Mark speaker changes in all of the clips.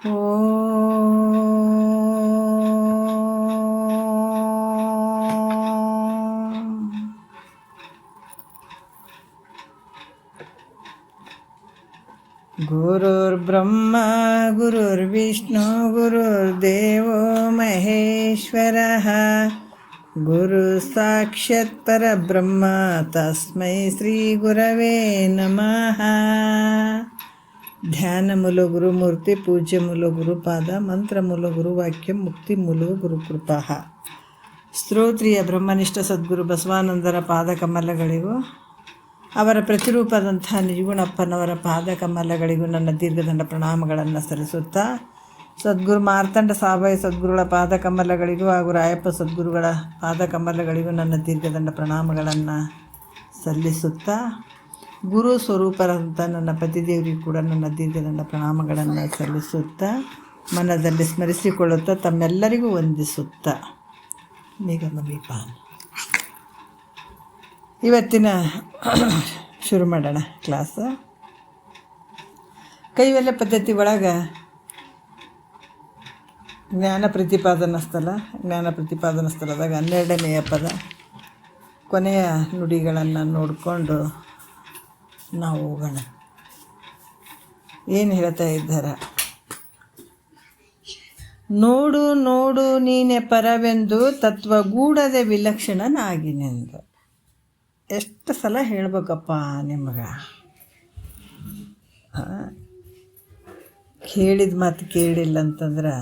Speaker 1: ಗುರುರ್ಬ್ರಹ್ಮ ಗುರುರ್ವಿಷ್ಣು ಗುರುರ್ದೇವೋ ಮಹೇಶ್ವರಃ ಗುರು ಸಾಕ್ಷಾತ್ ಪರಬ್ರಹ್ಮ ತಸ್ಮೈ ಶ್ರೀ ಗುರವೇ ನಮಃ. ಧ್ಯಾನ ಮೂಲ ಗುರುಮೂರ್ತಿ, ಪೂಜ್ಯ ಮೂಲ ಗುರುಪಾದ, ಮಂತ್ರ ಮೂಲ ಗುರುವಾಕ್ಯ, ಮುಕ್ತಿ ಮೂಲ ಗುರುಕೃಪಾ. ಸ್ತೋತ್ರಿಯ ಬ್ರಹ್ಮನಿಷ್ಠ ಸದ್ಗುರು ಬಸವಾನಂದರ ಪಾದಕಮಲಗಳಿಗೂ ಅವರ ಪ್ರತಿರೂಪದಂಥ ನಿಜಗುಣಪ್ಪನವರ ಪಾದಕಮಲಗಳಿಗೂ ನನ್ನ ದೀರ್ಘದಂಡ ಪ್ರಣಾಮಗಳನ್ನು ಸಲ್ಲಿಸುತ್ತಾ, ಸದ್ಗುರು ಮಾರ್ತಂಡ ಸಾಬಾಯಿ ಸದ್ಗುರುಗಳ ಪಾದಕಮಲಗಳಿಗೂ ಹಾಗೂ ರಾಯಪ್ಪ ಸದ್ಗುರುಗಳ ಪಾದಕಮಲಗಳಿಗೂ ನನ್ನ ದೀರ್ಘದಂಡ ಪ್ರಣಾಮಗಳನ್ನು ಸಲ್ಲಿಸುತ್ತಾ, ಗುರು ಸ್ವರೂಪರಂಥ ನನ್ನ ಪತಿದೇವರಿಗೂ ಕೂಡ ನನ್ನ ದೀರ್ಘದಂಡ ಪ್ರಣಾಮಗಳನ್ನು ಸಲ್ಲಿಸುತ್ತಾ, ಮನದಲ್ಲಿ ಸ್ಮರಿಸಿಕೊಳ್ಳುತ್ತಾ, ತಮ್ಮೆಲ್ಲರಿಗೂ ವಂದಿಸುತ್ತಾ ನಿಗಮದೀಪಾನ ಇವತ್ತಿನ ಶುರು ಮಾಡೋಣ ಕ್ಲಾಸ್. ಕೈವಲ್ಯ ಪದ್ಧತಿ ಒಳಗೆ ಜ್ಞಾನ ಪ್ರತಿಪಾದನಾ ಸ್ಥಳದಾಗ 12ನೆಯ ಪದ ಕೊನೆಯ ನುಡಿಗಳನ್ನು ನೋಡಿಕೊಂಡು ನಾವು ಹೋಗೋಣ. ಏನು ಹೇಳ್ತಾ ಇದ್ದಾರೆ? ನೋಡು ನೋಡು ನೀನೆ ಪರವೆಂದು ತತ್ವಗೂಢದ ವಿಲಕ್ಷಣನಾಗಿನೆಂದು. ಎಷ್ಟು ಸಲ ಹೇಳ್ಬೇಕಪ್ಪ ನಿಮಗೆ? ಹೇಳಿದ ಮಾತು ಕೇಳಿಲ್ಲ ಅಂತಂದ್ರೆ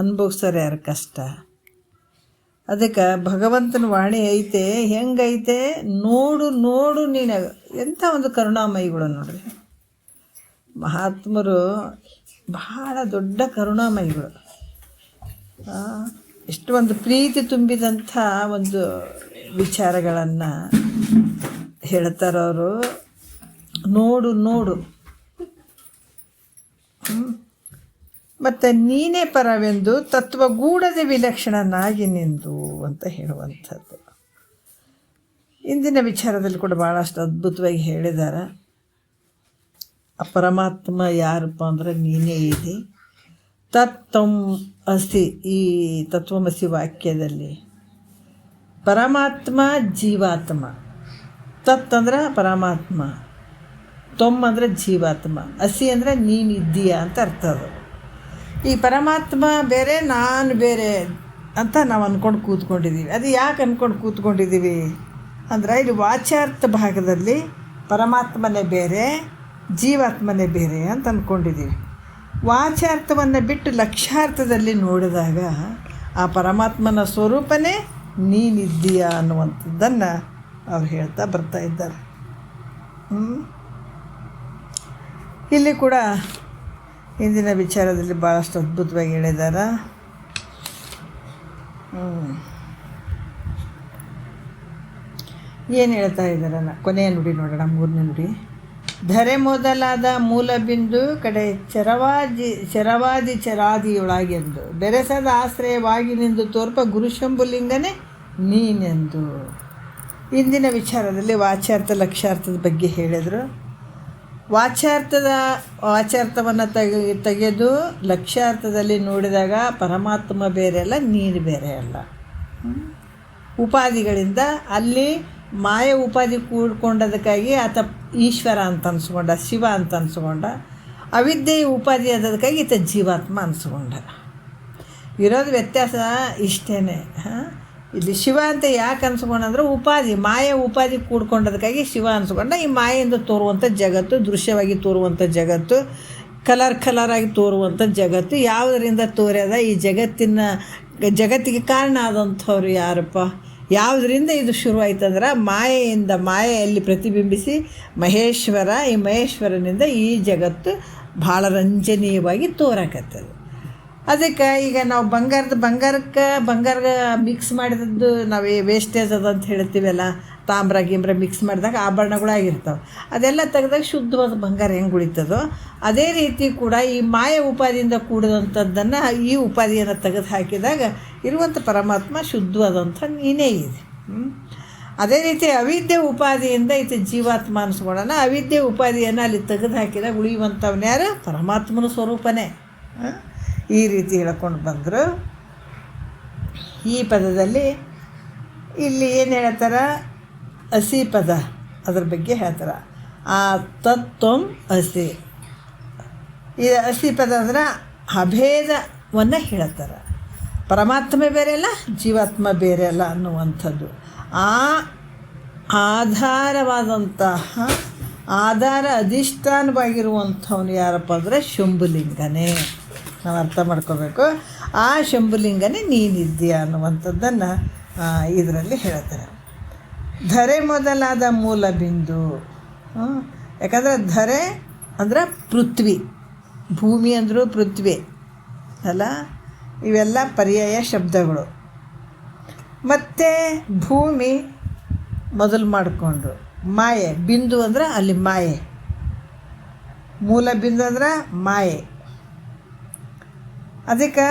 Speaker 1: ಅನ್ಭೋಗ್ಸೋರು ಯಾರು ಕಷ್ಟ. ಅದಕ್ಕೆ ಭಗವಂತನ ವಾಣಿ ಐತೆ, ಹೆಂಗೈತೆ ನೋಡು ನೋಡು ನೀನು. ಎಂಥ ಒಂದು ಕರುಣಾಮಯಿಗಳು ನೋಡ್ರಿ. ಮಹಾತ್ಮರು ಬಹಳ ದೊಡ್ಡ ಕರುಣಾಮಯಿಗಳು. ಎಷ್ಟು ಒಂದು ಪ್ರೀತಿ ತುಂಬಿದಂಥ ಒಂದು ವಿಚಾರಗಳನ್ನು ಹೇಳ್ತಾರವರು. ನೋಡು ನೋಡು ಮತ್ತು ನೀನೇ ಪರವೆಂದು ತತ್ವಗೂಢದ ವಿಲಕ್ಷಣನಾಗಿ ನಿಂದು ಅಂತ ಹೇಳುವಂಥದ್ದು. ಇಂದಿನ ವಿಚಾರದಲ್ಲಿ ಕೂಡ ಭಾಳಷ್ಟು ಅದ್ಭುತವಾಗಿ ಹೇಳಿದ್ದಾರೆ. ಆ ಪರಮಾತ್ಮ ಯಾರಪ್ಪ ಅಂದರೆ ನೀನೇ ಇದೆ. ತತ್ವಂ ಅಸಿ, ಈ ತತ್ವಮಸಿ ವಾಕ್ಯದಲ್ಲಿ ಪರಮಾತ್ಮ ಜೀವಾತ್ಮ. ತತ್ ಅಂದ್ರೆ ಪರಮಾತ್ಮ, ತ್ವಮ್ ಅಂದರೆ ಜೀವಾತ್ಮ, ಅಸಿ ಅಂದರೆ ನೀನಿದ್ದೀಯ ಅಂತ ಅರ್ಥ. ಅದು ಈ ಪರಮಾತ್ಮ ಬೇರೆ, ನಾನು ಬೇರೆ ಅಂತ ನಾವು ಅಂದ್ಕೊಂಡು ಕೂತ್ಕೊಂಡಿದ್ದೀವಿ. ಅದು ಯಾಕೆ ಅಂದ್ಕೊಂಡು ಕೂತ್ಕೊಂಡಿದ್ದೀವಿ ಅಂದರೆ, ಇಲ್ಲಿ ವಾಚ್ಯಾರ್ಥ ಭಾಗದಲ್ಲಿ ಪರಮಾತ್ಮನೇ ಬೇರೆ, ಜೀವಾತ್ಮನೇ ಬೇರೆ ಅಂತ ಅಂದ್ಕೊಂಡಿದ್ದೀವಿ. ವಾಚ್ಯಾರ್ಥವನ್ನು ಬಿಟ್ಟು ಲಕ್ಷ್ಯಾರ್ಥದಲ್ಲಿ ನೋಡಿದಾಗ ಆ ಪರಮಾತ್ಮನ ಸ್ವರೂಪನೇ ನೀನಿದ್ದೀಯ ಅನ್ನುವಂಥದ್ದನ್ನು ಅವ್ರು ಹೇಳ್ತಾ ಬರ್ತಾ ಇದ್ದಾರೆ. ಇಲ್ಲಿ ಕೂಡ ಇಂದಿನ ವಿಚಾರದಲ್ಲಿ ಭಾಳಷ್ಟು ಅದ್ಭುತವಾಗಿ ಹೇಳಿದ್ದಾರೆ. ಏನು ಹೇಳ್ತಾ ಇದ್ದಾರೆ? ಕೊನೆಯ ನುಡಿ ನೋಡೋಣ, 3ನೇ ನುಡಿ. ಧರೆ ಮೊದಲಾದ ಮೂಲಬಿಂದು ಕಡೆ ಚರವಾದಿ ಚರಾದಿಯೊಳಗೆಂದು ಬೆರೆಸದ ಆಶ್ರಯವಾಗಿ ನಿಂದು ತೋರ್ಪ ಗುರುಶಂಭುಲಿಂಗನೇ ನೀನೆಂದು. ಇಂದಿನ ವಿಚಾರದಲ್ಲಿ ವಾಚ್ಯಾರ್ಥ ಲಕ್ಷ್ಯಾರ್ಥದ ಬಗ್ಗೆ ಹೇಳಿದರು. ವಾಚ್ಯಾರ್ಥವನ್ನು ತೆಗೆದು ಲಕ್ಷ್ಯಾರ್ಥದಲ್ಲಿ ನೋಡಿದಾಗ ಪರಮಾತ್ಮ ಬೇರೆ ಅಲ್ಲ, ನೀನು ಬೇರೆ ಅಲ್ಲ. ಉಪಾಧಿಗಳಿಂದ ಅಲ್ಲಿ ಮಾಯ ಉಪಾಧಿ ಕೂಡ್ಕೊಂಡದಕ್ಕಾಗಿ ಆತ ಈಶ್ವರ ಅಂತ ಅನ್ಸ್ಕೊಂಡ, ಶಿವ ಅಂತ ಅನ್ಸ್ಕೊಂಡ. ಅವಿದ್ಯೆಯ ಉಪಾಧಿ ಆದದಕ್ಕಾಗಿ ಈತ ಜೀವಾತ್ಮ ಅನ್ಸ್ಕೊಂಡ. ಇರೋದು ವ್ಯತ್ಯಾಸ ಇಷ್ಟೇ. ಇಲ್ಲಿ ಶಿವ ಅಂತ ಯಾಕೆ ಅನ್ಸ್ಕೊಂಡಂದ್ರೆ ಉಪಾಧಿ, ಮಾಯ ಉಪಾಧಿ ಕೂಡ್ಕೊಂಡದಕ್ಕಾಗಿ ಶಿವ ಅನ್ಸ್ಕೊಂಡ. ಈ ಮಾಯೆಯಿಂದ ತೋರುವಂಥ ಜಗತ್ತು, ದೃಶ್ಯವಾಗಿ ತೋರುವಂಥ ಜಗತ್ತು, ಕಲರಾಗಿ ತೋರುವಂಥ ಜಗತ್ತು ಯಾವುದರಿಂದ ತೋರ್ಯದ? ಈ ಜಗತ್ತಿಗೆ ಕಾರಣ ಆದಂಥವ್ರು ಯಾರಪ್ಪ? ಯಾವುದರಿಂದ ಇದು ಶುರುವಾಯ್ತಂದ್ರೆ ಮಾಯೆಯಿಂದ, ಮಾಯೆಯಲ್ಲಿ ಪ್ರತಿಬಿಂಬಿಸಿ ಮಹೇಶ್ವರ, ಈ ಮಹೇಶ್ವರನಿಂದ ಈ ಜಗತ್ತು ಭಾಳ ರಂಜನೀಯವಾಗಿ ತೋರಕತ್ತದು. ಅದಕ್ಕೆ ಈಗ ನಾವು ಬಂಗಾರ ಮಿಕ್ಸ್ ಮಾಡಿದದ್ದು ನಾವು ವೇಸ್ಟೇಜ್ ಅದ ಅಂತ ಹೇಳ್ತೀವಲ್ಲ, ತಾಮ್ರ ಗಿಮ್ರ ಮಿಕ್ಸ್ ಮಾಡಿದಾಗ ಆಭರಣಗಳಾಗಿರ್ತಾವೆ. ಅದೆಲ್ಲ ತೆಗೆದಾಗ ಶುದ್ಧವಾದ ಬಂಗಾರ ಹೆಂಗೆ ಉಳಿತದೋ ಅದೇ ರೀತಿ ಕೂಡ ಈ ಮಾಯ ಉಪಾಧಿಯಿಂದ ಕೂಡಿದಂಥದ್ದನ್ನು, ಈ ಉಪಾಧಿಯನ್ನು ತೆಗೆದು ಹಾಕಿದಾಗ ಇರುವಂಥ ಪರಮಾತ್ಮ ಶುದ್ಧವಾದಂಥ ನೀನೇ ಇದೆ. ಅದೇ ರೀತಿ ಅವಿದ್ಯೆ ಉಪಾಧಿಯಿಂದ ಇದು ಜೀವಾತ್ಮ ಅನಿಸ್ಕೊಳ್ಳೋಣ. ಅವಿದ್ಯೆ ಉಪಾಧಿಯನ್ನು ಅಲ್ಲಿ ತೆಗೆದು ಹಾಕಿದಾಗ ಉಳಿಯುವಂಥವ್ನು ಯಾರು? ಪರಮಾತ್ಮನ ಸ್ವರೂಪನೇ. ಈ ರೀತಿ ಹೇಳ್ಕೊಂಡು ಬಂದರು. ಈ ಪದದಲ್ಲಿ ಇಲ್ಲಿ ಏನು ಹೇಳ್ತಾರೆ, ಹಸಿ ಪದ ಅದ್ರ ಬಗ್ಗೆ ಹೇಳ್ತಾರೆ. ಆ ತತ್ವಂ ಹಸಿ, ಇದು ಹಸಿ ಪದ ಅಂದ್ರೆ ಅಭೇದವನ್ನು ಹೇಳ್ತಾರೆ. ಪರಮಾತ್ಮ ಬೇರೆ ಅಲ್ಲ, ಜೀವಾತ್ಮ ಬೇರೆ ಅಲ್ಲ ಅನ್ನುವಂಥದ್ದು. ಆ ಆಧಾರವಾದಂತಹ ಆಧಾರ ಅಧಿಷ್ಠಾನವಾಗಿರುವಂಥವನು ಯಾರಪ್ಪ ಅಂದರೆ ಶಂಭುಲಿಂಗನೇ. ನಾವು ಅರ್ಥ ಮಾಡ್ಕೋಬೇಕು. ಆ ಶಂಭುಲಿಂಗನೇ ನೀನಿದ್ದೀಯ ಅನ್ನುವಂಥದ್ದನ್ನು ಇದರಲ್ಲಿ ಹೇಳ್ತಾರೆ. ಧರೆ ಮೊದಲಾದ ಮೂಲ ಬಿಂದು. ಯಾಕಂದರೆ ಧರೆ ಅಂದ್ರೆ ಪೃಥ್ವಿ, ಭೂಮಿ ಅಂದರೂ ಪೃಥ್ವಿ ಅಲ್ಲ, ಇವೆಲ್ಲ ಪರ್ಯಾಯ ಶಬ್ದಗಳು. ಮತ್ತು ಭೂಮಿ ಮೊದಲು ಮಾಡಿಕೊಂಡ್ರು, ಮಾಯೆ ಬಿಂದು ಅಂದ್ರೆ ಅಲ್ಲಿ ಮಾಯೆ, ಮೂಲ ಬಿಂದು ಅಂದ್ರೆ ಮಾಯೆ. ಅದಕ್ಕೆ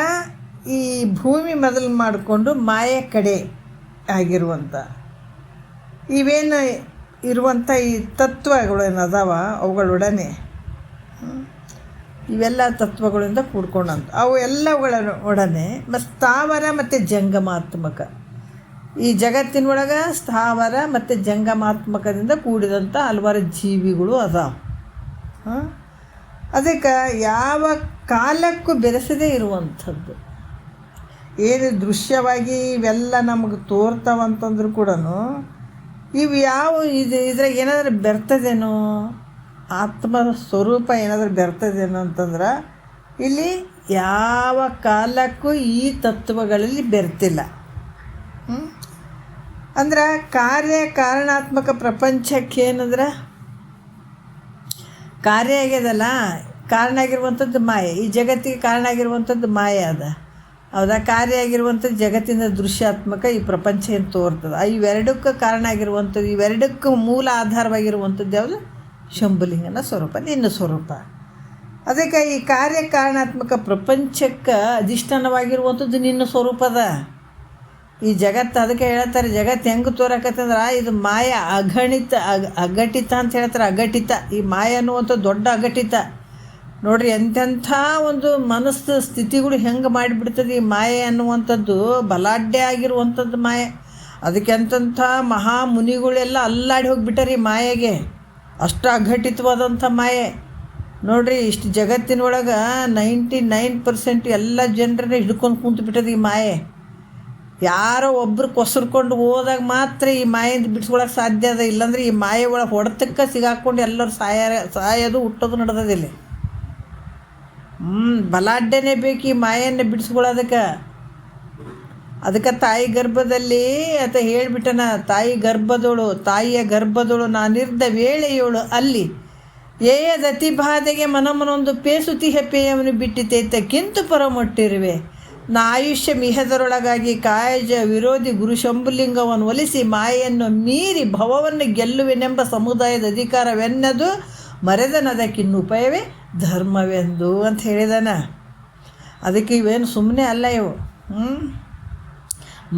Speaker 1: ಈ ಭೂಮಿ ಮೊದಲು ಮಾಡಿಕೊಂಡು ಮಾಯೆ ಕಡೆ ಆಗಿರುವಂಥ ಇವೇನು ಇರುವಂಥ ಈ ತತ್ವಗಳು ಏನದಾವ ಅವುಗಳೊಡನೆ ಇವೆಲ್ಲ ತತ್ವಗಳಿಂದ ಕೂಡ್ಕೊಂಡಂತ ಅವು ಎಲ್ಲವುಗಳ ಒಡನೆ ಮತ್ತು ಸ್ಥಾವರ ಮತ್ತು ಜಂಗಮಾತ್ಮಕ, ಈ ಜಗತ್ತಿನೊಳಗೆ ಸ್ಥಾವರ ಮತ್ತು ಜಂಗಮಾತ್ಮಕದಿಂದ ಕೂಡಿದಂಥ ಹಲವಾರು ಜೀವಿಗಳು ಅದಾವೆ. ಅದಕ್ಕೆ ಯಾವ ಕಾಲಕ್ಕೂ ಬೆರೆಸದೇ ಇರುವಂಥದ್ದು. ಏನು ದೃಶ್ಯವಾಗಿ ಇವೆಲ್ಲ ನಮಗೆ ತೋರ್ತಾವಂತಂದ್ರೂ ಕೂಡ ಇವು ಯಾವ ಇದ್ರಾಗ ಏನಾದರೂ ಬೆರ್ತದೇನೋ, ಆತ್ಮ ಸ್ವರೂಪ ಏನಾದರೂ ಬೆರ್ತದೇನೋ ಅಂತಂದ್ರೆ ಇಲ್ಲಿ ಯಾವ ಕಾಲಕ್ಕೂ ಈ ತತ್ವಗಳಲ್ಲಿ ಬೆರ್ತಿಲ್ಲ. ಅಂದ್ರೆ ಕಾರ್ಯ ಕಾರಣಾತ್ಮಕ ಪ್ರಪಂಚಕ್ಕೆ ಏನಂದ್ರೆ ಕಾರ್ಯ ಆಗ್ಯದಲ್ಲ, ಕಾರಣ ಆಗಿರುವಂಥದ್ದು ಮಾಯೆ, ಈ ಜಗತ್ತಿಗೆ ಕಾರಣ ಆಗಿರುವಂಥದ್ದು ಮಾಯೆ ಅದ ಹೌದಾ. ಕಾರ್ಯ ಆಗಿರುವಂಥದ್ದು ಜಗತ್ತಿನ ದೃಶ್ಯಾತ್ಮಕ ಈ ಪ್ರಪಂಚ ಏನು ತೋರ್ತದೆ. ಇವೆರಡಕ್ಕೂ ಕಾರಣ ಆಗಿರುವಂಥದ್ದು, ಇವೆರಡಕ್ಕೂ ಮೂಲ ಆಧಾರವಾಗಿರುವಂಥದ್ದು ಯಾವುದು? ಶಂಭುಲಿಂಗನ ಸ್ವರೂಪ, ನಿನ್ನ ಸ್ವರೂಪ. ಅದಕ್ಕೆ ಈ ಕಾರ್ಯ ಕಾರಣಾತ್ಮಕ ಪ್ರಪಂಚಕ್ಕೆ ಅಧಿಷ್ಠಾನವಾಗಿರುವಂಥದ್ದು ನಿನ್ನ ಸ್ವರೂಪದ. ಈ ಜಗತ್ತು ಅದಕ್ಕೆ ಹೇಳ್ತಾರೆ, ಜಗತ್ತು ಹೆಂಗೆ ತೋರಕತ್ತಂದ್ರೆ ಇದು ಮಾಯ ಅಗಣಿತ ಅಘಟಿತ ಅಂತ ಹೇಳ್ತಾರೆ. ಅಘಟಿತ, ಈ ಮಾಯ ಅನ್ನುವಂಥ ದೊಡ್ಡ ಅಘಟಿತ ನೋಡ್ರಿ. ಎಂತೆಂಥ ಒಂದು ಮನಸ್ಸು ಸ್ಥಿತಿಗಳು ಹೆಂಗೆ ಮಾಡಿಬಿಡ್ತದೆ ಈ ಮಾಯೆ ಅನ್ನುವಂಥದ್ದು. ಬಲಾಢ್ಯ ಆಗಿರುವಂಥದ್ದು ಮಾಯೆ. ಅದಕ್ಕೆ ಎಂತೆಂಥ ಮಹಾ ಮುನಿಗಳೆಲ್ಲ ಅಲ್ಲಾಡಿ ಹೋಗಿಬಿಟ್ಟಾರೆ ಈ ಮಾಯೆಗೆ, ಅಷ್ಟು ಅಘಟಿತವಾದಂಥ ಮಾಯೆ ನೋಡ್ರಿ. ಇಷ್ಟು ಜಗತ್ತಿನೊಳಗೆ 99% ಎಲ್ಲ ಜನರನ್ನ ಹಿಡ್ಕೊಂಡು ಕುಂತು ಈ ಮಾಯೆ. ಯಾರೋ ಒಬ್ರು ಕೊಸರ್ಕೊಂಡು ಹೋದಾಗ ಮಾತ್ರ ಈ ಮಾಯಿಂದ ಬಿಡಿಸ್ಕೊಳಕ್ಕೆ ಸಾಧ್ಯ ಅದ. ಇಲ್ಲಾಂದ್ರೆ ಈ ಮಾಯೆ ಒಳಗೆ ಹೊಡೆತಕ್ಕೆ ಸಿಗಾಕೊಂಡು ಎಲ್ಲರೂ ಸಾಯೋದು ಹುಟ್ಟೋದು ನಡೆದದಿಲ್ಲ. ಬಲಾಢ್ಯನೇ ಬೇಕು ಈ ಮಾಯನ್ನು ಬಿಡಿಸ್ಕೊಳ್ಳೋದಕ್ಕೆ. ಅದಕ್ಕೆ ತಾಯಿ ಗರ್ಭದಲ್ಲಿ ಆತ ಹೇಳಿಬಿಟ್ಟನ, ತಾಯಿಯ ಗರ್ಭದೋಳು ನಾನಿರ್ದ ವೇಳೆಯೋಳು ಅಲ್ಲಿ ಏಯದತಿ ಬಾಧೆಗೆ ಮನಮನೊಂದು ಪೇಸುತಿ ಹೆಪ್ಪೆಯವನು ಬಿಟ್ಟಿತೈತೆ ಕಿಂತು ಪರಮೊಟ್ಟಿರುವೆ ನಾ ಆಯುಷ್ಯ ಮಿಹದರೊಳಗಾಗಿ ಕಾಯಜ ವಿರೋಧಿ ಗುರು ಶಂಭುಲಿಂಗವನ್ನು ಒಲಿಸಿ ಮಾಯೆಯನ್ನು ಮೀರಿ ಭವವನ್ನು ಗೆಲ್ಲುವೆನೆಂಬ ಸಮುದಾಯದ ಅಧಿಕಾರವೆನ್ನದು ಮರೆದನದಕ್ಕಿನ್ನು ಉಪಾಯವೇ ಧರ್ಮವೆಂದು ಅಂತ ಹೇಳಿದಾನ. ಅದಕ್ಕೆ ಇವೇನು ಸುಮ್ಮನೆ ಅಲ್ಲ ಇವು.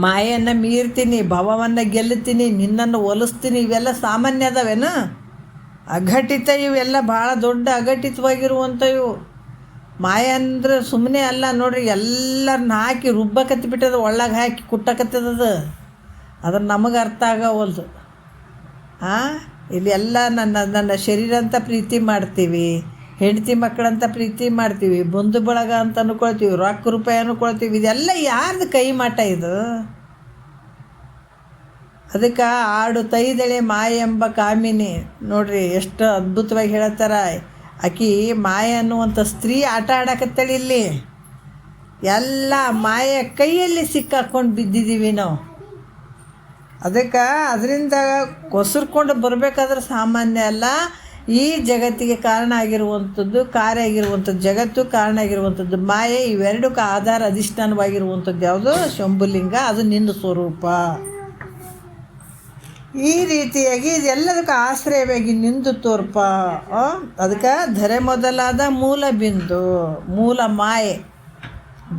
Speaker 1: ಮಾಯನ್ನು ಮೀರ್ತೀನಿ, ಭವವನ್ನು ಗೆಲ್ಲುತ್ತೀನಿ, ನಿನ್ನನ್ನು ಒಲಿಸ್ತೀನಿ, ಇವೆಲ್ಲ ಸಾಮಾನ್ಯ ಅದಾವೇನು? ಅಘಟಿತ, ಇವೆಲ್ಲ ಭಾಳ ದೊಡ್ಡ ಅಘಟಿತವಾಗಿರುವಂಥ ಇವು. ಮಾಯ ಅಂದ್ರೆ ಸುಮ್ಮನೆ ಅಲ್ಲ ನೋಡ್ರಿ. ಎಲ್ಲರನ್ನ ಹಾಕಿ ರುಬ್ಬಕತ್ತಿಬಿಟ್ಟದ, ಒಳಗೆ ಹಾಕಿ ಕುಟ್ಟಕತ್ತದ. ಅದನ್ನು ನಮಗೆ ಅರ್ಥ ಆಗೋವಲ್ದು. ಇಲ್ಲಿ ಎಲ್ಲ ನನ್ನ ಶರೀರ ಅಂತ ಪ್ರೀತಿ ಮಾಡ್ತೀವಿ, ಹೆಂಡತಿ ಮಕ್ಕಳಂತ ಪ್ರೀತಿ ಮಾಡ್ತೀವಿ, ಬಂಧು ಬಳಗ ಅಂತ ಅನ್ಕೊಳ್ತೀವಿ, ರೊಕ್ಕ ರೂಪಾಯಿ ಅನ್ಕೊಳ್ತೀವಿ. ಇದೆಲ್ಲ ಯಾರ್ದು ಕೈ ಮಾಟ ಇದು? ಅದಕ್ಕೆ ಆಡು ತೈದಳೆ ಮಾಯ ಎಂಬ ಕಾಮಿನಿ ನೋಡ್ರಿ ಎಷ್ಟು ಅದ್ಭುತವಾಗಿ ಹೇಳ್ತಾರ. ಆಕಿ ಮಾಯ ಅನ್ನುವಂಥ ಸ್ತ್ರೀ ಆಟ ಆಡಕತ್ತಳಿ. ಇಲ್ಲಿ ಎಲ್ಲ ಮಾಯ ಕೈಯಲ್ಲಿ ಸಿಕ್ಕಾಕೊಂಡು ಬಿದ್ದಿದ್ದೀವಿ ನಾವು. ಅದಕ್ಕೆ ಅದರಿಂದ ಕೊಸರ್ಕೊಂಡು ಬರಬೇಕಾದ್ರೆ ಸಾಮಾನ್ಯ ಅಲ್ಲ. ಈ ಜಗತ್ತಿಗೆ ಕಾರಣ ಆಗಿರುವಂಥದ್ದು, ಕಾರ್ಯ ಆಗಿರುವಂಥದ್ದು ಜಗತ್ತು, ಕಾರಣ ಆಗಿರುವಂಥದ್ದು ಮಾಯೆ, ಇವೆರಡಕ್ಕೆ ಆಧಾರ ಅಧಿಷ್ಠಾನವಾಗಿರುವಂಥದ್ದು ಯಾವುದು? ಶಂಭುಲಿಂಗ. ಅದು ನಿನ್ನ ಸ್ವರೂಪ. ಈ ರೀತಿಯಾಗಿ ಇದೆಲ್ಲದಕ್ಕೆ ಆಶ್ರಯವಾಗಿ ನಿಂದು ತೋರ್ಪ. ಅದಕ್ಕೆ ಧರೆ ಮೊದಲಾದ ಮೂಲ ಬಿಂದು, ಮೂಲ ಮಾಯೆ.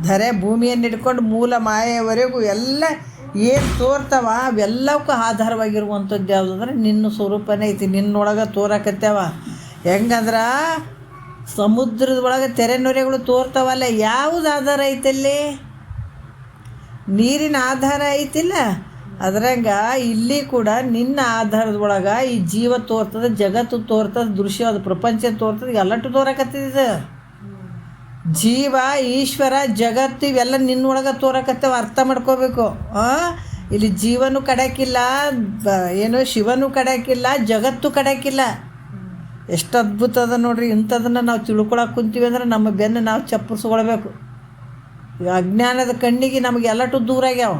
Speaker 1: ಧರೆ ಭೂಮಿಯನ್ನು ಹಿಡ್ಕೊಂಡು ಮೂಲ ಮಾಯೆಯವರೆಗೂ ಎಲ್ಲ ಏನು ತೋರ್ತಾವ ಅವೆಲ್ಲಕ್ಕೂ ಆಧಾರವಾಗಿರುವಂಥದ್ದು ಯಾವುದು ಅಂದ್ರೆ ನಿನ್ನ ಸ್ವರೂಪನೇ ಐತಿ. ನಿನ್ನೊಳಗೆ ತೋರಕತ್ಯಾವ. ಹೆಂಗಂದ್ರೆ ಸಮುದ್ರದ ಒಳಗೆ ತೆರೆ ನೊರೆಗಳು ತೋರ್ತಾವಲ್ಲ, ಯಾವುದು ಆಧಾರ ಐತಲ್ಲಿ? ನೀರಿನ ಆಧಾರ ಐತಿಲ್ಲ. ಅದ್ರಂಗ ಇಲ್ಲಿ ಕೂಡ ನಿನ್ನ ಆಧಾರದ ಒಳಗೆ ಈ ಜೀವ ತೋರ್ತದೆ, ಜಗತ್ತು ತೋರ್ತದೆ, ದೃಶ್ಯ ಅದು ಪ್ರಪಂಚ ತೋರ್ತದೆ, ಎಲ್ಲಟ್ಟು ತೋರಕತ್ತಿದ. ಜೀವ, ಈಶ್ವರ, ಜಗತ್ತು ಇವೆಲ್ಲ ನಿನ್ನೊಳಗೆ ತೋರಕತ್ತೇವೆ, ಅರ್ಥ ಮಾಡ್ಕೋಬೇಕು. ಇಲ್ಲಿ ಜೀವನೂ ಕಡಕಿಲ್ಲ, ಏನು ಶಿವನೂ ಕಡಕಿಲ್ಲ, ಜಗತ್ತು ಕಡಕಿಲ್ಲ. ಎಷ್ಟು ಅದ್ಭುತ ಅದ ನೋಡ್ರಿ. ಇಂಥದನ್ನು ನಾವು ತಿಳ್ಕೊಳಕ್ಕೆ ಕುಂತೀವಿ ಅಂದ್ರೆ ನಮ್ಮ ಬೆನ್ನು ನಾವು ಚಪ್ಪರಿಸ್ಕೊಳ್ಬೇಕು. ಈಗ ಅಜ್ಞಾನದ ಕಣ್ಣಿಗೆ ನಮಗೆ ಎಲ್ಲಟು ದೂರ ಆಗ್ಯಾವ.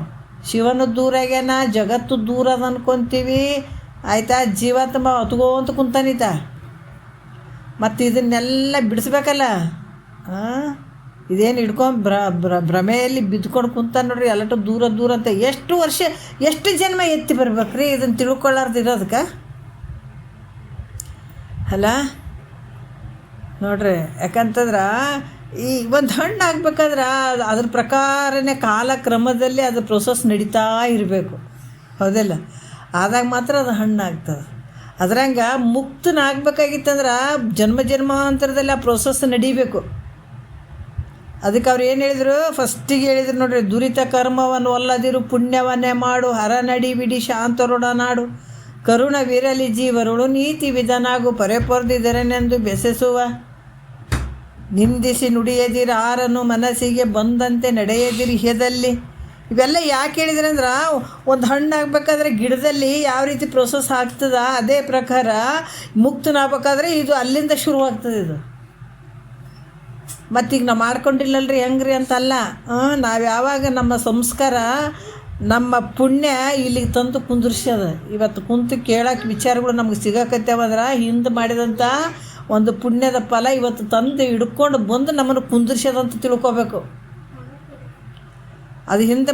Speaker 1: ಶಿವನು ದೂರ ಆಗ್ಯಾನ, ಜಗತ್ತು ದೂರ ಅದ ಅನ್ಕೊತೀವಿ. ಆಯಿತಾ? ಜೀವಾತ್ಮ ಹೊತ್ಕೊಂತ ಕುಂತಾನಿತ. ಮತ್ತು ಇದನ್ನೆಲ್ಲ ಬಿಡಿಸ್ಬೇಕಲ್ಲ. ಇದೇನು ಹಿಡ್ಕೊಂಡು ಭ್ರಮೆಯಲ್ಲಿ ಬಿದ್ದುಕೊಂಡು ಕುಂತ ನೋಡ್ರಿ, ಎಲ್ಲಟು ದೂರ ದೂರ ಅಂತ. ಎಷ್ಟು ವರ್ಷ, ಎಷ್ಟು ಜನ್ಮ ಎತ್ತಿ ಬರ್ಬೇಕ್ರಿ ಇದನ್ನು ತಿಳ್ಕೊಳ್ಳಾರ್ದಿರೋದಕ್ಕೆ? ಅಲ್ಲ ನೋಡ್ರಿ, ಯಾಕಂತಂದ್ರೆ ಈ ಒಂದು ಹಣ್ಣು ಆಗ್ಬೇಕಾದ್ರೆ ಅದ್ರ ಪ್ರಕಾರನೇ ಕಾಲಕ್ರಮದಲ್ಲಿ ಅದು ಪ್ರೊಸೆಸ್ ನಡೀತಾ ಇರಬೇಕು, ಹೌದಿಲ್ಲ? ಆದಾಗ ಮಾತ್ರ ಅದು ಹಣ್ಣು ಆಗ್ತದೆ. ಅದ್ರಂಗೆ ಮುಕ್ತನಾಗಬೇಕಾಗಿತ್ತಂದ್ರೆ ಜನ್ಮ ಜನ್ಮಾಂತರದಲ್ಲಿ ಆ ಪ್ರೊಸೆಸ್ ನಡೀಬೇಕು. ಅದಕ್ಕೆ ಅವ್ರು ಏನು ಹೇಳಿದರು? ಫಸ್ಟಿಗೆ ಹೇಳಿದ್ರು ನೋಡ್ರಿ, ದುರಿತ ಕರ್ಮವನ್ನು ಒಲ್ಲದಿರು, ಪುಣ್ಯವನ್ನೇ ಮಾಡು, ಹರ ನಡಿ ಬಿಡಿ ಶಾಂತರುಡ ನಾಡು, ಕರುಣವಿರಲಿ ಜೀವರುಳು, ನೀತಿ ವಿಧನಾಗು, ಪರೆಪೊರ್ದಿದರೆನೆಂದು ಬೆಸೆಸುವ, ನಿಂದಿಸಿ ನುಡಿಯದಿರ ಆರನ್ನು, ಮನಸ್ಸಿಗೆ ಬಂದಂತೆ ನಡೆಯದಿರಿ ಹ್ಯದಲ್ಲಿ. ಇವೆಲ್ಲ ಯಾಕೆ ಹೇಳಿದ್ರೆ ಅಂದ್ರೆ, ಒಂದು ಹಣ್ಣು ಆಗ್ಬೇಕಾದ್ರೆ ಗಿಡದಲ್ಲಿ ಯಾವ ರೀತಿ ಪ್ರೊಸೆಸ್ ಆಗ್ತದ ಅದೇ ಪ್ರಕಾರ ಮುಕ್ತನಾಗಬೇಕಾದ್ರೆ ಇದು ಅಲ್ಲಿಂದ ಶುರುವಾಗ್ತದೆ. ಇದು ಮತ್ತೀಗ ನಾವು ಮಾಡ್ಕೊಂಡಿಲ್ಲಲ್ರಿ ಹೆಂಗ್ರಿ ಅಂತಲ್ಲ. ನಾವು ಯಾವಾಗ ನಮ್ಮ ಸಂಸ್ಕಾರ, ನಮ್ಮ ಪುಣ್ಯ ಇಲ್ಲಿಗೆ ತಂದು ಕುಂದಿರ್ಸ್ಯದ. ಇವತ್ತು ಕುಂತು ಕೇಳೋಕೆ ವಿಚಾರಗಳು ನಮ್ಗೆ ಸಿಗಕತ್ತೇವಂದ್ರೆ ಹಿಂದೆ ಮಾಡಿದಂಥ ಒಂದು ಪುಣ್ಯದ ಫಲ ಇವತ್ತು ತಂದು ಹಿಡ್ಕೊಂಡು ಬಂದು ನಮ್ಮನ್ನು ಕುಂದಿರ್ಸ್ಯದಂತ ತಿಳ್ಕೊಬೇಕು. ಅದು ಹಿಂದೆ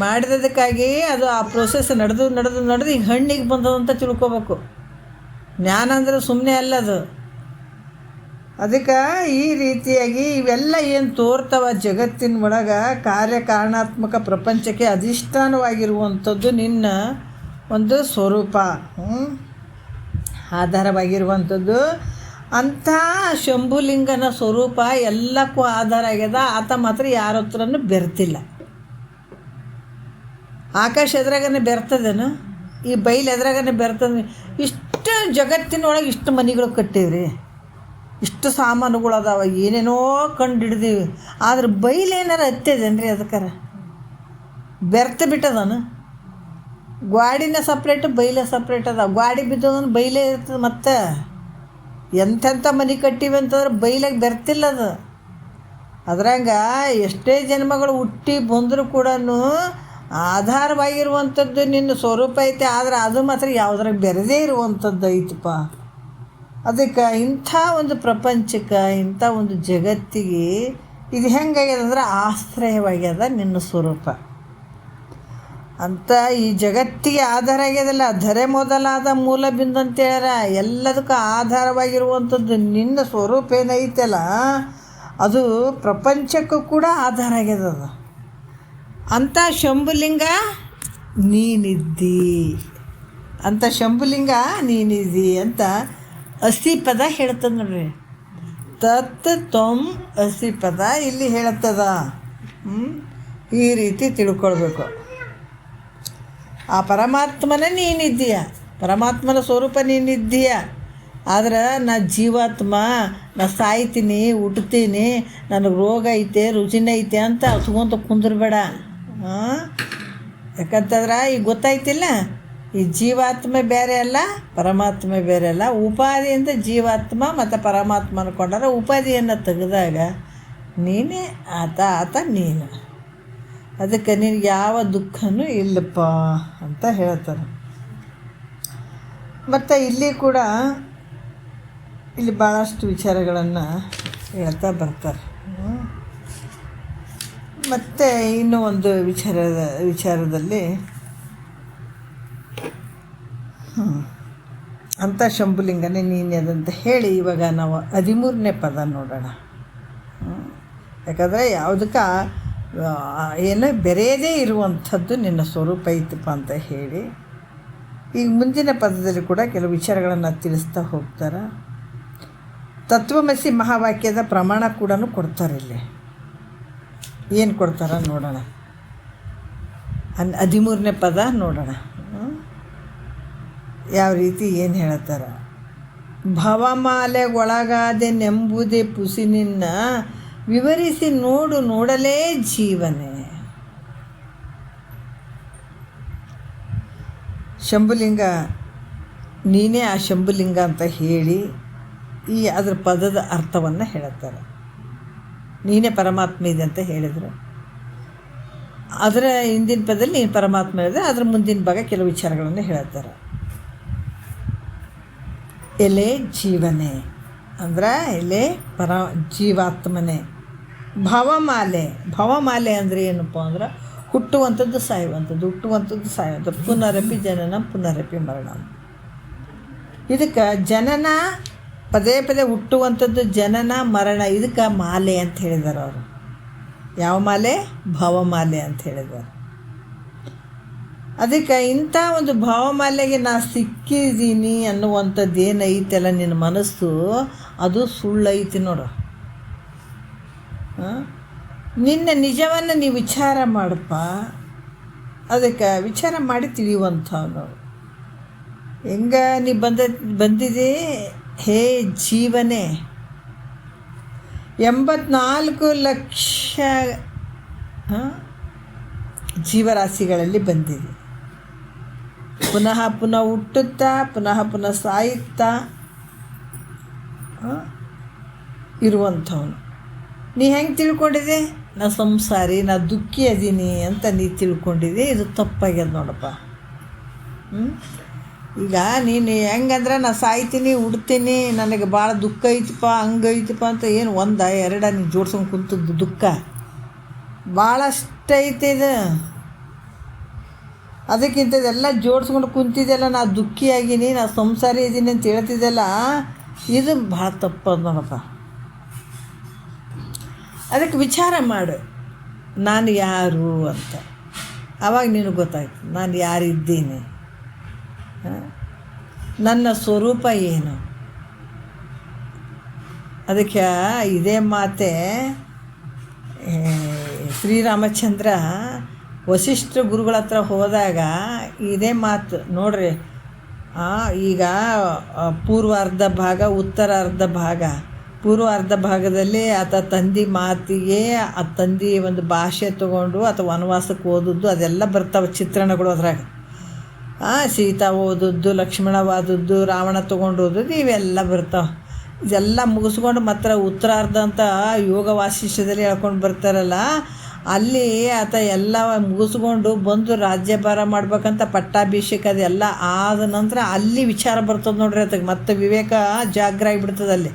Speaker 1: ಮಾಡಿರೋದಕ್ಕಾಗಿ ಅದು ಆ ಪ್ರೊಸೆಸ್ ನಡೆದು ಈಗ ಹಣ್ಣಿಗೆ ಬಂದದಂತ ತಿಳ್ಕೊಬೇಕು. ಜ್ಞಾನ ಅಂದರೆ ಸುಮ್ಮನೆ ಅಲ್ಲ ಅದು. ಅದಕ್ಕೆ ಈ ರೀತಿಯಾಗಿ ಇವೆಲ್ಲ ಏನು ತೋರ್ತವ ಜಗತ್ತಿನ ಒಳಗೆ, ಕಾರ್ಯಕಾರಣಾತ್ಮಕ ಪ್ರಪಂಚಕ್ಕೆ ಅಧಿಷ್ಠಾನವಾಗಿರುವಂಥದ್ದು ನಿನ್ನ ಒಂದು ಸ್ವರೂಪ, ಆಧಾರವಾಗಿರುವಂಥದ್ದು. ಅಂಥ ಶಂಭುಲಿಂಗನ ಸ್ವರೂಪ ಎಲ್ಲಕ್ಕೂ ಆಧಾರ ಆಗ್ಯದ. ಆತ ಮಾತ್ರ ಯಾರ ಹತ್ರನೂ ಬೆರ್ತಿಲ್ಲ. ಆಕಾಶ ಎದುರಾಗನೆ ಬೆರ್ತದೇನು? ಈ ಬೈಲು ಎದುರಾಗನೆ ಬೆರ್ತದೆ. ಇಷ್ಟು ಜಗತ್ತಿನೊಳಗೆ ಇಷ್ಟು ಮನೆಗಳು ಕಟ್ಟೀವ್ರಿ, ಇಷ್ಟು ಸಾಮಾನುಗಳು ಅದಾವ, ಏನೇನೋ ಕಂಡು ಹಿಡ್ದೀವಿ. ಆದ್ರೆ ಬೈಲೇನಾರ ಹತ್ತದೇನ್ರಿ? ಅದಕ್ಕಾರ ಬೆರ್ತ ಬಿಟ್ಟದನು. ಗಾಡಿನ ಸಪ್ರೇಟು, ಬೈಲೇ ಸಪ್ರೇಟ್ ಅದ. ಗಾಡಿ ಬಿದ್ದದನ್ನು ಬೈಲೇ ಇರ್ತದೆ. ಮತ್ತು ಎಂತೆಂಥ ಮನೆ ಕಟ್ಟಿವಿ ಅಂತಂದ್ರೆ ಬೈಲಾಗ ಬೆರ್ತಿಲ್ಲ ಅದು. ಅದ್ರಂಗ ಎಷ್ಟೇ ಜನ್ಮಗಳು ಹುಟ್ಟಿ ಬಂದರೂ ಕೂಡ ಆಧಾರವಾಗಿರುವಂಥದ್ದು ನಿನ್ನ ಸ್ವರೂಪ ಐತೆ. ಆದರೆ ಅದು ಮಾತ್ರ ಯಾವುದ್ರಾಗ ಬೆರೆದೇ ಇರುವಂಥದ್ದು ಐತಪ್ಪ. ಅದಕ್ಕೆ ಇಂಥ ಒಂದು ಪ್ರಪಂಚಕ್ಕೆ, ಇಂಥ ಒಂದು ಜಗತ್ತಿಗೆ ಇದು ಹೆಂಗಾಗ್ಯದ ಅಂದ್ರೆ ಆಶ್ರಯವಾಗ್ಯದ ನಿನ್ನ ಸ್ವರೂಪ ಅಂತ. ಈ ಜಗತ್ತಿಗೆ ಆಧಾರ ಆಗ್ಯದಲ್ಲ, ಧರೆ ಮೊದಲಾದ ಮೂಲ ಬಿಂದು ಅಂತ ಹೇಳ್ಯಾರ. ಎಲ್ಲದಕ್ಕೂ ಆಧಾರವಾಗಿರುವಂಥದ್ದು ನಿನ್ನ ಸ್ವರೂಪ ಏನೈತಲ್ಲ, ಅದು ಪ್ರಪಂಚಕ್ಕೂ ಕೂಡ ಆಧಾರ ಆಗ್ಯದ. ಅದು ಅಂಥ ಶಂಭುಲಿಂಗ ನೀನಿದ್ದಿ, ಅಂಥ ಶಂಭುಲಿಂಗ ನೀನಿದ್ದಿ ಅಂತ ಅಸಿ ಪದ ಹೇಳ್ತದೆ ನೋಡ್ರಿ. ತತ್ ತ್ವಂ ಅಸಿ ಪದ ಇಲ್ಲಿ ಹೇಳ್ತದ. ಈ ರೀತಿ ತಿಳ್ಕೊಳ್ಬೇಕು. ಆ ಪರಮಾತ್ಮನೇ ನೀನಿದ್ದೀಯ, ಪರಮಾತ್ಮನ ಸ್ವರೂಪ ನೀನಿದ್ದೀಯ. ಆದ್ರೆ ನಾ ಜೀವಾತ್ಮ, ನಾ ಸಾಯ್ತೀನಿ, ಹುಟ್ತೀನಿ, ನನಗೆ ರೋಗ ಐತೆ, ರುಚಿನ ಐತೆ ಅಂತ ಹಚ್ಕೊಂತ ಕುಂದ್ರಬೇಡ. ಯಾಕಂತಂದ್ರೆ ಈಗ ಗೊತ್ತಾಯ್ತಿಲ್ಲ, ಈ ಜೀವಾತ್ಮ ಬೇರೆ ಅಲ್ಲ, ಪರಮಾತ್ಮ ಬೇರೆ ಅಲ್ಲ. ಉಪಾಧಿಯಿಂದ ಜೀವಾತ್ಮ ಮತ್ತು ಪರಮಾತ್ಮ ಅಂದ್ಕೊಂಡ್ರೆ ಉಪಾಧಿಯನ್ನು ತೆಗೆದಾಗ ನೀನೇ ಆತ ನೀನು. ಅದಕ್ಕೆ ನಿನಗೆ ಯಾವ ದುಃಖನೂ ಇಲ್ಲಪ್ಪ ಅಂತ ಹೇಳ್ತಾರೆ. ಮತ್ತು ಇಲ್ಲಿ ಕೂಡ ಇಲ್ಲಿ ಭಾಳಷ್ಟು ವಿಚಾರಗಳನ್ನು ಹೇಳ್ತಾ ಬರ್ತಾರೆ. ಮತ್ತು ಇನ್ನೂ ಒಂದು ವಿಚಾರದಲ್ಲಿ ಅಂಥ ಶಂಭುಲಿಂಗನೇ ನೀನೇ ಅದಂತ ಹೇಳಿ ಇವಾಗ ನಾವು 13ನೇ ಪದ ನೋಡೋಣ. ಯಾಕಂದರೆ ಯಾವುದಕ್ಕೆ ಏನು ಬೆರೆಯದೇ ಇರುವಂಥದ್ದು ನಿನ್ನ ಸ್ವರೂಪ ಐತಪ್ಪ ಅಂತ ಹೇಳಿ ಈಗ ಮುಂದಿನ ಪದದಲ್ಲಿ ಕೂಡ ಕೆಲವು ವಿಚಾರಗಳನ್ನು ತಿಳಿಸ್ತಾ ಹೋಗ್ತಾರೆ. ತತ್ವಮಸಿ ಮಹಾವಾಕ್ಯದ ಪ್ರಮಾಣ ಕೂಡ ಕೊಡ್ತಾರೆ. ಇಲ್ಲಿ ಏನು ಕೊಡ್ತಾರ ನೋಡೋಣ. 13ನೇ ಪದ ನೋಡೋಣ ಯಾವ ರೀತಿ ಏನು ಹೇಳ್ತಾರೆ. ಭವಮಾಲೆಗೊಳಗಾದೆ ನೆಂಬುದೇ ಪುಸಿ ನಿನ್ನ ವಿವರಿಸಿ ನೋಡು ನೋಡಲೇ ಜೀವನೇ. ಶಂಭುಲಿಂಗ ನೀನೇ ಆ ಶಂಭುಲಿಂಗ ಅಂತ ಹೇಳಿ ಅದರ ಪದದ ಅರ್ಥವನ್ನು ಹೇಳುತ್ತಾರೆ. ನೀನೇ ಪರಮಾತ್ಮ ಇದೆ ಅಂತ ಹೇಳಿದರು. ಅದರ ಹಿಂದಿನ ಪದದಲ್ಲಿ ನೀನು ಪರಮಾತ್ಮ ಹೇಳಿದ್ರೆ ಅದರ ಮುಂದಿನ ಭಾಗ ಕೆಲವು ವಿಚಾರಗಳನ್ನು ಹೇಳ್ತಾರೆ. ಎಲೆ ಜೀವನೇ ಅಂದ್ರೆ ಎಲೆ ಜೀವಾತ್ಮನೇ. ಭವಮಾಲೆ ಅಂದರೆ ಏನಪ್ಪ ಅಂದ್ರೆ ಹುಟ್ಟುವಂಥದ್ದು ಸಾಯುವಂಥದ್ದು ಪುನರಪಿ ಜನನ ಪುನರಪಿ ಮರಣ. ಇದಕ್ಕೆ ಜನನ ಪದೇ ಪದೇ ಹುಟ್ಟುವಂಥದ್ದು ಜನನ ಮರಣ, ಇದಕ್ಕೆ ಮಾಲೆ ಅಂತ ಹೇಳಿದ್ದಾರೆ ಅವರು. ಯಾವ ಮಾಲೆ? ಭವಮಾಲೆ ಅಂತ ಹೇಳಿದ್ದಾರೆ. ಅದಕ್ಕೆ ಇಂಥ ಒಂದು ಭಾವಮಾಲೆಗೆ ನಾ ಸಿಕ್ಕಿದ್ದೀನಿ ಅನ್ನುವಂಥದ್ದು ಏನೈತಲ್ಲ ನಿನ್ನ ಮನಸ್ಸು, ಅದು ಸುಳ್ಳೈತಿ ನೋಡು. ನಿನ್ನ ನಿಜವನ್ನು ನೀವು ವಿಚಾರ ಮಾಡಪ್ಪ. ಅದಕ್ಕೆ ವಿಚಾರ ಮಾಡಿ ತಿಳಿಯುವಂಥವ್ರು. ಹೆಂಗೆ ನೀ ಬಂದಿದೆ ಹೇ ಜೀವನೇ, 84 ಲಕ್ಷ ಜೀವರಾಶಿಗಳಲ್ಲಿ ಬಂದಿದೆ. ಪುನಃ ಹುಟ್ಟುತ್ತಾ ಪುನಃ ಸಾಯುತ್ತಾ ಇರುವಂಥವನು. ನೀ ಹೆಂಗೆ ತಿಳ್ಕೊಂಡಿದೆ? ನಾ ಸಂಸಾರಿ, ನಾ ದುಃಖಿ ಅದೀನಿ ಅಂತ ನೀ ತಿಳ್ಕೊಂಡಿದ್ದೆ. ಇದು ತಪ್ಪಾಗ್ಯದ ನೋಡಪ್ಪ. ಈಗ ನೀನು ಹೆಂಗಂದ್ರೆ ನಾ ಸಾಯ್ತೀನಿ ಹುಡ್ತೀನಿ, ನನಗೆ ಭಾಳ ದುಃಖ ಐತಪ್ಪ ಹಂಗೈತಪ್ಪ ಅಂತ ಏನು 1 2 ನೀನು ಜೋಡ್ಸ್ಕೊಂಡು ಕುಂತದ್ದು ದುಃಖ ಭಾಳಷ್ಟು ಐತೆ ಇದು. ಅದಕ್ಕಿಂತದೆಲ್ಲ ಜೋಡಿಸ್ಕೊಂಡು ಕುಂತಿದ್ದೆಲ್ಲ ನಾ ದುಃಖಿಯಾಗೀನಿ, ನಾ ಸಂಸಾರಿ ಇದ್ದೀನಿ ಅಂತ ಹೇಳ್ತಿದ್ದೆಲ್ಲ, ಇದು ಭಾಳ ತಪ್ಪದು ನೋಡಪ್ಪ. ಅದಕ್ಕೆ ವಿಚಾರ ಮಾಡು, ನಾನು ಯಾರು ಅಂತ. ಆವಾಗ ನಿನಗೆ ಗೊತ್ತಾಯ್ತು ನಾನು ಯಾರಿದ್ದೀನಿ, ನನ್ನ ಸ್ವರೂಪ ಏನು. ಅದಕ್ಕೆ ಇದೇ ಮಾತೆ ಶ್ರೀರಾಮಚಂದ್ರ ವಸಿಷ್ಠ ಗುರುಗಳ ಹತ್ರ ಹೋದಾಗ ಇದೇ ಮಾತು ನೋಡ್ರಿ. ಈಗ ಪೂರ್ವ ಅರ್ಧ ಭಾಗ, ಉತ್ತರ ಅರ್ಧ ಭಾಗ. ಪೂರ್ವ ಅರ್ಧ ಭಾಗದಲ್ಲಿ ಆತ ತಂದೆ ಮಾತಿಗೆ ಆ ತಂದೆ ಒಂದು ಭಾಷೆ ತೊಗೊಂಡು ಅಥವಾ ವನವಾಸಕ್ಕೆ ಓದದ್ದು ಅದೆಲ್ಲ ಬರ್ತಾವೆ ಚಿತ್ರಣಗಳು ಅದ್ರಾಗ. ಸೀತಾ ಓದದ್ದು, ಲಕ್ಷ್ಮಣ ಓದದ್ದು, ರಾವಣ ತೊಗೊಂಡು ಓದದ್ದು ಇವೆಲ್ಲ ಬರ್ತಾವೆ. ಇದೆಲ್ಲ ಮುಗಿಸ್ಕೊಂಡು ಮಾತ್ರ ಉತ್ತರಾರ್ಧ ಅಂತ ಯೋಗ ವಾಸಿಷ್ಠದಲ್ಲಿ ಹೇಳ್ಕೊಂಡು ಬರ್ತಾರಲ್ಲ, ಅಲ್ಲಿ ಆತ ಎಲ್ಲ ಮುಗಿಸ್ಕೊಂಡು ಬಂದು ರಾಜ್ಯಭಾರ ಮಾಡ್ಬೇಕಂತ ಪಟ್ಟಾಭಿಷೇಕ ಅದೆಲ್ಲ ಆದ ನಂತರ ಅಲ್ಲಿ ವಿಚಾರ ಬರ್ತದೆ ನೋಡ್ರಿ. ಅದಕ್ಕೆ ಮತ್ತೆ ವಿವೇಕ ಜಾಗ್ರ ಆಗಿಬಿಡ್ತದೆ. ಅಲ್ಲಿ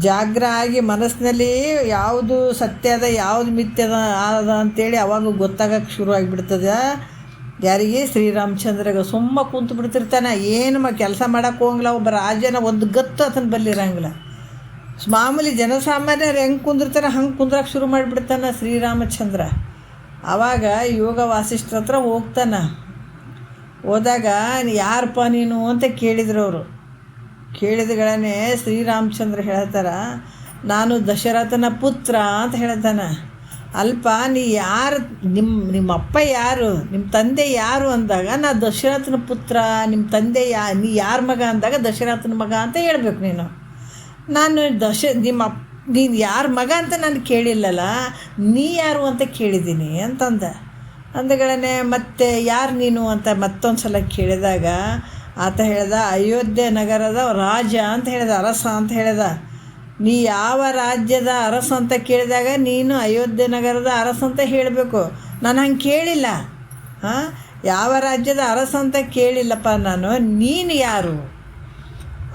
Speaker 1: ಜಾಗ್ರ ಆಗಿ ಮನಸ್ಸಿನಲ್ಲಿ ಯಾವುದು ಸತ್ಯ ಅದ ಯಾವುದು ಮಿಥ್ಯದ ಆದ ಅಂಥೇಳಿ ಅವಾಗ ಗೊತ್ತಾಗಕ್ಕೆ ಶುರು ಆಗಿಬಿಡ್ತದೆ. ಯಾರಿಗೆ? ಶ್ರೀರಾಮಚಂದ್ರಗೆ. ಸುಮ್ಮ ಕುಂತು ಬಿಡ್ತಿರ್ತಾನೆ, ಏನು ಕೆಲಸ ಮಾಡೋಕ್ಕೆ ಹೋಗಂಗಿಲ್ಲ. ಒಬ್ಬ ರಾಜನ ಒಂದು ಗತ್ತು ಆತನ ಬಲ್ಲಿರಂಗಿಲ್ಲ. ಮಾಮೂಲಿ ಜನಸಾಮಾನ್ಯರು ಹೆಂಗೆ ಕುಂದಿರ್ತಾರೆ ಹಂಗೆ ಕುಂದ್ರಕ್ಕೆ ಶುರು ಮಾಡಿಬಿಡ್ತಾನೆ ಶ್ರೀರಾಮಚಂದ್ರ. ಆವಾಗ ಯೋಗ ವಾಸಿಷ್ಠರ ಹತ್ರ ಹೋಗ್ತಾನೆ. ಹೋದಾಗ ಯಾರಪ್ಪ ನೀನು ಅಂತ ಕೇಳಿದ್ರು ಅವರು. ಕೇಳಿದಗಳೇ ಶ್ರೀರಾಮಚಂದ್ರ ಹೇಳ್ತಾರೆ, ನಾನು ದಶರಥನ ಪುತ್ರ ಅಂತ ಹೇಳ್ತಾನೆ. ಅಲ್ಪ ನೀ ಯಾರು, ನಿಮ್ಮ ಅಪ್ಪ ಯಾರು, ನಿಮ್ಮ ತಂದೆ ಯಾರು ಅಂದಾಗ ನಾ ದಶರಥನ ಪುತ್ರ, ನಿಮ್ಮ ತಂದೆ ನೀ ಯಾರ ಮಗ ಅಂದಾಗ ದಶರಥನ ಮಗ ಅಂತ ಹೇಳ್ಬೇಕು ನೀನು. ನಾನು ನೀನು ಯಾರ ಮಗ ಅಂತ ನಾನು ಕೇಳಿಲ್ಲಲ್ಲ, ನೀ ಯಾರು ಅಂತ ಕೇಳಿದ್ದೀನಿ ಅಂತಂದ. ಅಂದಗಳೇ ಮತ್ತೆ ಯಾರು ನೀನು ಅಂತ ಮತ್ತೊಂದು ಸಲ ಕೇಳಿದಾಗ ಆತ ಹೇಳ್ದ, ಅಯೋಧ್ಯೆ ನಗರದ ರಾಜ ಅಂತ ಹೇಳ್ದ, ಅರಸ ಅಂತ ಹೇಳ್ದ. ನೀ ಯಾವ ರಾಜ್ಯದ ಅರಸ ಅಂತ ಕೇಳಿದಾಗ ನೀನು ಅಯೋಧ್ಯೆ ನಗರದ ಅರಸ ಅಂತ ಹೇಳಬೇಕು. ನಾನು ಹಂಗೆ ಕೇಳಿಲ್ಲ. ಯಾವ ರಾಜ್ಯದ ಅರಸ ಅಂತ ಕೇಳಿಲ್ಲಪ್ಪ ನಾನು, ನೀನು ಯಾರು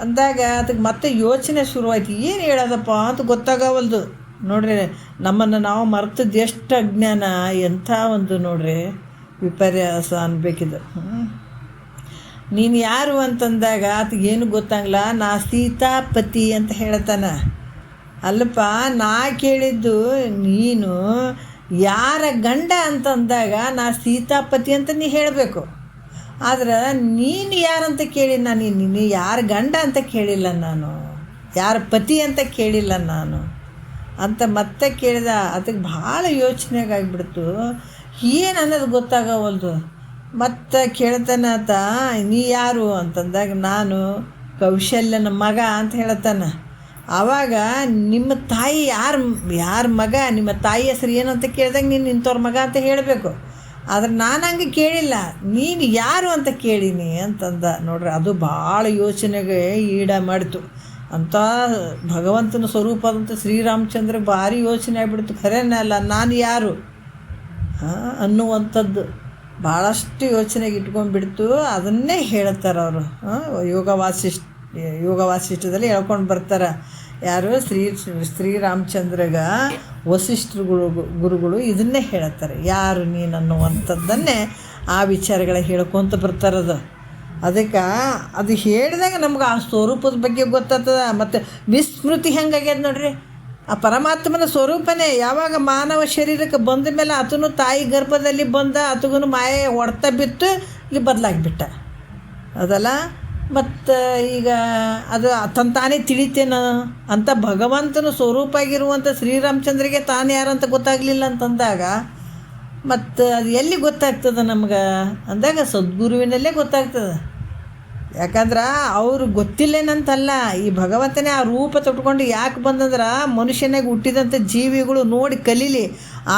Speaker 1: ಅಂದಾಗ ಅದಕ್ಕೆ ಮತ್ತೆ ಯೋಚನೆ ಶುರುವಾಯ್ತು. ಏನು ಹೇಳೋದಪ್ಪ ಅಂತ ಗೊತ್ತಾಗವಲ್ದು ನೋಡ್ರಿ. ನಮ್ಮನ್ನು ನಾವು ಮರ್ತದ್ದು ಎಷ್ಟು ಅಜ್ಞಾನ, ಎಂಥ ಒಂದು ನೋಡ್ರಿ ವಿಪರ್ಯಾಸ ಅನ್ಬೇಕಿದ್ದು. ನೀನು ಯಾರು ಅಂತಂದಾಗ ಆತಗೇನು ಗೊತ್ತಾಗಲ್ಲ. ನಾ ಸೀತಾಪತಿ ಅಂತ ಹೇಳ್ತಾನೆ. ಅಲ್ಲಪ್ಪ ನಾ ಕೇಳಿದ್ದು ನೀನು ಯಾರ ಗಂಡ ಅಂತಂದಾಗ ನಾ ಸೀತಾಪತಿ ಅಂತ ನೀ ಹೇಳಬೇಕು. ಆದ್ರೆ ನೀನು ಯಾರಂತ ಕೇಳಿ, ನೀನು ಯಾರ ಗಂಡ ಅಂತ ಕೇಳಿಲ್ಲ ನಾನು. ಯಾರ ಪತಿ ಅಂತ ಕೇಳಿಲ್ಲ ನಾನು ಅಂತ ಮತ್ತೆ ಕೇಳಿದ. ಅದಕ್ಕೆ ಭಾಳ ಯೋಚನೆಗಾಗಿಬಿಡ್ತು, ಏನು ಅನ್ನೋದು ಗೊತ್ತಾಗವಲ್ದು. ಮತ್ತು ಕೇಳ್ತಾನೆ ಆತ, ನೀ ಯಾರು ಅಂತಂದಾಗ ನಾನು ಕೌಶಲ್ಯನ ಮಗ ಅಂತ ಹೇಳ್ತಾನೆ. ಆವಾಗ ನಿಮ್ಮ ತಾಯಿ ಯಾರ ಮಗ, ನಿಮ್ಮ ತಾಯಿ ಹೆಸ್ರು ಏನು ಅಂತ ಕೇಳಿದಾಗ ನೀನು ಇಂಥವ್ರ ಮಗ ಅಂತ ಹೇಳಬೇಕು. ಆದ್ರೆ ನಾನು ಹಂಗೆ ಕೇಳಿಲ್ಲ, ನೀನು ಯಾರು ಅಂತ ಕೇಳೀನಿ ಅಂತಂದ. ನೋಡ್ರಿ, ಅದು ಭಾಳ ಯೋಚನೆಗೆ ಈಡ ಮಾಡಿತು. ಅಂಥ ಭಗವಂತನ ಸ್ವರೂಪದಂಥ ಶ್ರೀರಾಮಚಂದ್ರ ಭಾರಿ ಯೋಚನೆ ಆಗಿಬಿಡ್ತು. ಖರೇನೇ ಅಲ್ಲ, ನಾನು ಯಾರು ಅನ್ನುವಂಥದ್ದು ಭಾಳಷ್ಟು ಯೋಚನೆಗೆ ಇಟ್ಕೊಂಡ್ಬಿಡ್ತು. ಅದನ್ನೇ ಹೇಳ್ತಾರೆ ಅವರು. ಯೋಗ ವಾಸಿಷ್ಠದಲ್ಲಿ ಹೇಳ್ಕೊಂಡು ಬರ್ತಾರೆ. ಯಾರು ಶ್ರೀರಾಮಚಂದ್ರಗ ಗುರುಗಳು ಇದನ್ನೇ ಹೇಳ್ತಾರೆ, ಯಾರು ನೀನು ಅನ್ನುವಂಥದ್ದನ್ನೇ ಆ ವಿಚಾರಗಳ ಹೇಳ್ಕೊತ ಬರ್ತಾರದು. ಅದಕ್ಕೆ ಅದು ಹೇಳಿದಾಗ ನಮ್ಗೆ ಆ ಸ್ವರೂಪದ ಬಗ್ಗೆ ಗೊತ್ತಾಗ್ತದೆ. ಮತ್ತು ವಿಸ್ಮೃತಿ ಹೆಂಗಾಗ್ಯದ ನೋಡ್ರಿ, ಆ ಪರಮಾತ್ಮನ ಸ್ವರೂಪನೇ ಯಾವಾಗ ಮಾನವ ಶರೀರಕ್ಕೆ ಬಂದ ಮೇಲೆ ಆತನು ತಾಯಿ ಗರ್ಭದಲ್ಲಿ ಬಂದ, ಆತಗೂ ಮಾಯೆ ಹೊಡ್ತಾ ಬಿತ್ತು, ಇಲ್ಲಿ ಬದಲಾಗಿಬಿಟ್ಟ ಅದಲ್ಲ. ಮತ್ತು ಈಗ ಅದು ತಾನೇ ತಿಳಿತೇನೋ ಅಂತ ಭಗವಂತನ ಸ್ವರೂಪ ಆಗಿರುವಂಥ ಶ್ರೀರಾಮಚಂದ್ರಿಗೆ ತಾನು ಯಾರಂತ ಗೊತ್ತಾಗಲಿಲ್ಲ ಅಂತಂದಾಗ ಮತ್ತು ಅದು ಎಲ್ಲಿ ಗೊತ್ತಾಗ್ತದೆ ನಮ್ಗೆ ಅಂದಾಗ ಸದ್ಗುರುವಿನಲ್ಲೇ ಗೊತ್ತಾಗ್ತದೆ. ಯಾಕಂದ್ರೆ ಅವರು ಗೊತ್ತಿಲ್ಲೇನಂತಲ್ಲ, ಈ ಭಗವಂತನೇ ಆ ರೂಪ ತೊಟ್ಕೊಂಡು ಯಾಕೆ ಬಂದಂದ್ರೆ ಮನುಷ್ಯನಾಗಿ ಹುಟ್ಟಿದಂಥ ಜೀವಿಗಳು ನೋಡಿ ಕಲೀಲಿ,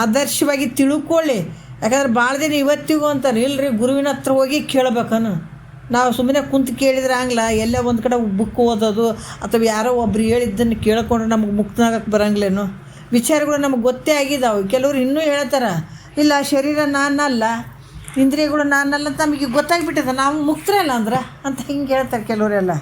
Speaker 1: ಆದರ್ಶವಾಗಿ ತಿಳ್ಕೊಳ್ಳಿ. ಯಾಕಂದ್ರೆ ಭಾಳ ದಿನ ಇವತ್ತಿಗೂ ಅಂತಾರೆ, ಇಲ್ಲರಿ ಗುರುವಿನ ಹತ್ರ ಹೋಗಿ ಕೇಳಬೇಕನು. ನಾವು ಸುಮ್ಮನೆ ಕುಂತು ಕೇಳಿದ್ರೆ ಆಗಲ್ಲ, ಎಲ್ಲ ಒಂದು ಕಡೆ ಬುಕ್ ಓದೋದು ಅಥವಾ ಯಾರೋ ಒಬ್ರು ಹೇಳಿದ್ದನ್ನು ಕೇಳ್ಕೊಂಡ್ರೆ ನಮಗೆ ಮುಕ್ತನಾಗಕ್ಕೆ ಬರಂಗಿಲ್ಲೇನು. ವಿಚಾರಗಳು ನಮಗೆ ಗೊತ್ತೇ ಆಗಿದ್ದಾವೆ. ಕೆಲವರು ಇನ್ನೂ ಹೇಳ್ತಾರೆ, ಇಲ್ಲ ಶರೀರ ನಾನಲ್ಲ, ಇಂದ್ರಿಯಗಳು ನಾನಲ್ಲ ಅಂತ ನಮಗೆ ಗೊತ್ತಾಗ್ಬಿಟ್ಟಿದೆ, ನಾವು ಮುಕ್ತರಲ್ಲ ಅಂದ್ರೆ ಅಂತ ಹಿಂಗೆ ಹೇಳ್ತಾರೆ ಕೆಲವರೆಲ್ಲ.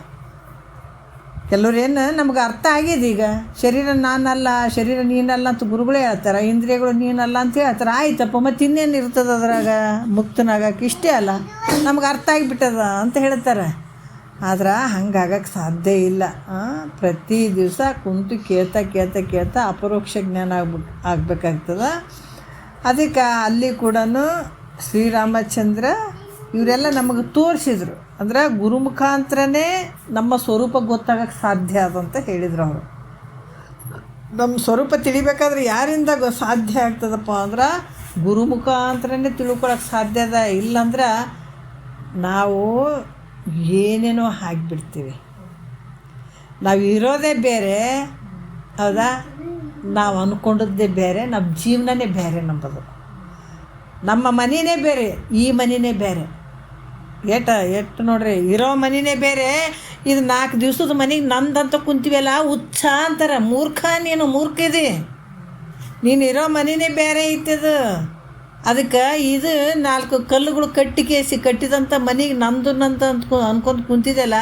Speaker 1: ಕೆಲವ್ರೇನು ನಮ್ಗೆ ಅರ್ಥ ಆಗಿದೆ ಈಗ, ಶರೀರ ನಾನಲ್ಲ, ಶರೀರ ನೀನಲ್ಲ ಅಂತ ಗುರುಗಳೇ ಹೇಳ್ತಾರೆ, ಇಂದ್ರಿಯಗಳು ನೀನಲ್ಲ ಅಂತ ಹೇಳ್ತಾರೆ. ಆಯ್ತಪ್ಪ, ಮತ್ತು ಇನ್ನೇನು ಇರ್ತದೆ ಅದ್ರಾಗ ಮುಕ್ತನಾಗಕ್ಕೆ? ಇಷ್ಟೇ ಅಲ್ಲ, ನಮ್ಗೆ ಅರ್ಥ ಆಗಿಬಿಟ್ಟದ ಅಂತ ಹೇಳ್ತಾರೆ. ಆದ್ರೆ ಹಂಗಾಗಕ್ಕೆ ಸಾಧ್ಯ ಇಲ್ಲ. ಪ್ರತಿ ದಿವಸ ಕುಂತು ಕೇಳ್ತಾ ಅಪರೋಕ್ಷ ಜ್ಞಾನ ಆಗಬೇಕಾಗ್ತದೆ. ಅದಕ್ಕೆ ಅಲ್ಲಿ ಕೂಡ ಶ್ರೀರಾಮಚಂದ್ರ ಇವರೆಲ್ಲ ನಮಗೆ ತೋರಿಸಿದ್ರು. ಅಂದ್ರೆ ಗುರುಮುಖಾಂತರನೇ ನಮ್ಮ ಸ್ವರೂಪ ಗೊತ್ತಾಗಕ್ಕೆ ಸಾಧ್ಯ ಅದಂತ ಹೇಳಿದ್ರು ಅವರು. ನಮ್ಮ ಸ್ವರೂಪ ತಿಳಿಬೇಕಾದ್ರೆ ಯಾರಿಂದ ಸಾಧ್ಯ ಆಗ್ತದಪ್ಪ ಅಂದ್ರೆ ಗುರುಮುಖಾಂತರನೇ ತಿಳ್ಕೊಳಕ್ಕೆ ಸಾಧ್ಯ ಅದ. ಇಲ್ಲಂದ್ರೆ ನಾವು ಏನೇನೋ ಆಗಿಬಿಡ್ತೀವಿ. ನಾವು ಇರೋದೇ ಬೇರೆ, ಹೌದಾ, ನಾವು ಅಂದ್ಕೊಂಡದ್ದೇ ಬೇರೆ, ನಮ್ಮ ಜೀವನನೇ ಬೇರೆ. ನಮ್ಮ ಮನೆಯೇ ಬೇರೆ, ಈ ಮನೆಯೇ ಬೇರೆ. ಎಷ್ಟು ನೋಡ್ರಿ, ಇರೋ ಮನೆಯೇ ಬೇರೆ, ಇದು 4 ದಿವಸದ ಮನೆಗೆ ನಂದಂತ ಕುಂತೀವಲ್ಲ ಹುಚ್ಚ ಅಂತಾರೆ. ಮೂರ್ಖ, ನೀನು ಮೂರ್ಖ ಇದೆ, ನೀನು ಇರೋ ಮನೆಯೇ ಬೇರೆ ಐತದು. ಅದಕ್ಕೆ ಇದು 4 ಕಲ್ಲುಗಳು ಕಟ್ಟಿದಂಥ ಮನೆಗೆ ನಂದು ಅನ್ಕೊಂಡು ಕುಂತಿದ್ದೆಲ್ಲ,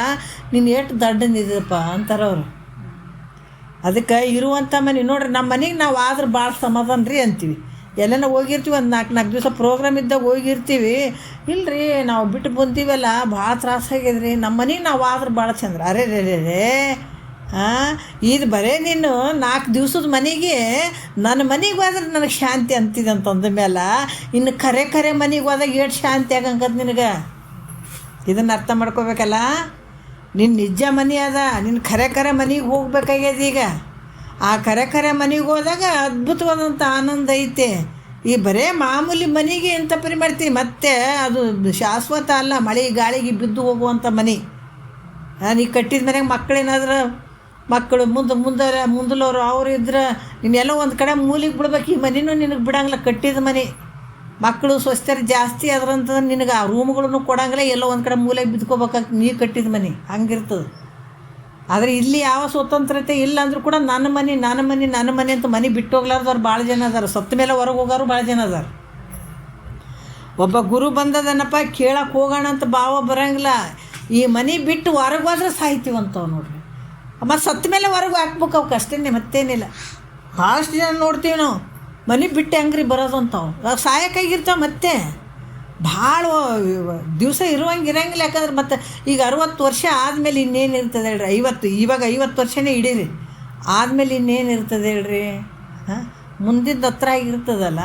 Speaker 1: ನೀನು ಎಷ್ಟು ದಡ್ಡನಿದೆಯಪ್ಪ ಅಂತಾರವ್ರು. ಅದಕ್ಕೆ ಇರುವಂಥ ಮನೆ ನೋಡ್ರಿ, ನಮ್ಮ ಮನೆಗೆ ನಾವು ಆದ್ರೆ ಭಾಳ ಸಮಾಧಾನ ರೀ ಅಂತೀವಿ. ಎಲ್ಲನ ಹೋಗಿರ್ತೀವಿ, ಒಂದು 4 ದಿವಸ ಪ್ರೋಗ್ರಾಮ್ ಇದ್ದಾಗ ಹೋಗಿರ್ತೀವಿ. ಇಲ್ಲರಿ ನಾವು ಬಿಟ್ಟು ಬಂತೀವಲ್ಲ ಭಾಳ ತ್ರಾಸಾಗಿದ್ರಿ, ನಮ್ಮ ಮನೆಗೆ ನಾವು ಆದ್ರೆ ಭಾಳ ಚಂದ್ರ. ಅರೆ ಇದು ಬರೇ ನೀನು 4 ದಿವಸದ ಮನೆಗೆ ನನ್ನ ಮನೆಗೆ ಹೋದ್ರೆ ನನಗೆ ಶಾಂತಿ ಅಂತಿದಂತಂದ ಮೇಲೆ ಇನ್ನು ಕರೆ ಮನೆಗೆ ಹೋದಾಗ ಎಷ್ಟು ಶಾಂತಿ ಆಗಂಕದ ನಿನಗೆ? ಇದನ್ನು ಅರ್ಥ ಮಾಡ್ಕೋಬೇಕಲ್ಲ. ನಿನ್ನ ನಿಜ ಮನೆ ಅದ, ನಿನ್ನ ಕರೆ ಮನೆಗೆ ಹೋಗ್ಬೇಕಾಗ್ಯದ. ಈಗ ಆ ಕರೆ ಮನೆಗೆ ಹೋದಾಗ ಅದ್ಭುತವಾದಂಥ ಆನಂದ ಐತೆ. ಈ ಬರೇ ಮಾಮೂಲಿ ಮನೆಗೆ ಎಂಥ ಪರಿ ಮಾಡ್ತೀವಿ, ಮತ್ತೆ ಅದು ಶಾಶ್ವತ ಅಲ್ಲ, ಮಳೆ ಗಾಳಿಗೆ ಬಿದ್ದು ಹೋಗುವಂಥ ಮನೆ. ನೀ ಕಟ್ಟಿದ ಮನೆಗೆ ಮಕ್ಕಳು ಮುಂದಲವರು ಅವ್ರು ಇದ್ರೆ ನೀನೆಲ್ಲ ಒಂದು ಕಡೆ ಮೂಲಿಗೆ ಬಿಡ್ಬೇಕು. ಈ ಮನೆಯೂ ನಿನಗೆ ಬಿಡಂಗಿಲ್ಲ, ಕಟ್ಟಿದ ಮನೆ. ಮಕ್ಕಳು ಸ್ವಸ್ಥರು ಜಾಸ್ತಿ ಅದ್ರಂತಂದ್ರೆ ನಿನಗೆ ಆ ರೂಮ್ಗಳನ್ನು ಕೊಡಂಗಿಲ್ಲ, ಎಲ್ಲೋ ಒಂದು ಕಡೆ ಮೂಲೆಗೆ ಬಿದ್ಕೋಬೇಕಾಗ್ತದೆ. ನೀ ಕಟ್ಟಿದ ಮನೆ ಹಂಗಿರ್ತದೆ. ಆದರೆ ಇಲ್ಲಿ ಯಾವ ಸ್ವತಂತ್ರತೆ ಇಲ್ಲ ಅಂದರೂ ಕೂಡ ನನ್ನ ಮನೆ ಅಂತ ಮನೆ ಬಿಟ್ಟು ಹೋಗ್ಲಾರ್ದವ್ರು ಭಾಳ ಜನ ಅದಾರ. ಸತ್ತ ಮೇಲೆ ಹೊರಗೆ ಹೋಗೋರು ಭಾಳ ಜನ ಅದಾರ. ಒಬ್ಬ ಗುರು ಬಂದದನಪ್ಪ ಕೇಳಕ್ಕೆ ಹೋಗೋಣ ಅಂತ ಭಾವ ಬರೋಂಗಿಲ್ಲ. ಈ ಮನೆ ಬಿಟ್ಟು ಹೊರಗೆ ಹೋದ್ರೆ ಸಾಯ್ತೀವಂತವ್ ನೋಡ್ರಿ. ಮತ್ತು ಸತ್ತ ಮೇಲೆ ಹೊರಗೆ ಹಾಕ್ಬೇಕು ಅವಕ್ಕೆ, ಅಷ್ಟೇ, ಮತ್ತೇನಿಲ್ಲ. ಭಾಳಷ್ಟು ಜನ ನೋಡ್ತೀವಿ ನಾವು, ಮನೆ ಬಿಟ್ಟು ಹೆಂಗ್ರಿ ಬರೋದು ಅಂತವು ಸಾಯಕ್ಕಾಗಿರ್ತಾವೆ. ಮತ್ತೆ ಭಾಳ ದಿವಸ ಇರಂಗಿಲ್ಲ. ಯಾಕಂದ್ರೆ ಮತ್ತು ಈಗ 60 ವರ್ಷ ಆದಮೇಲೆ ಇನ್ನೇನು ಇರ್ತದೆ ಹೇಳ್ರಿ? ಇವಾಗ 50 ವರ್ಷನೇ ಹಿಡೀರಿ, ಆದಮೇಲೆ ಇನ್ನೇನು ಇರ್ತದೆ ಹೇಳ್ರಿ? ಮುಂದಿನ ಹತ್ರ ಆಗಿರ್ತದಲ್ಲ,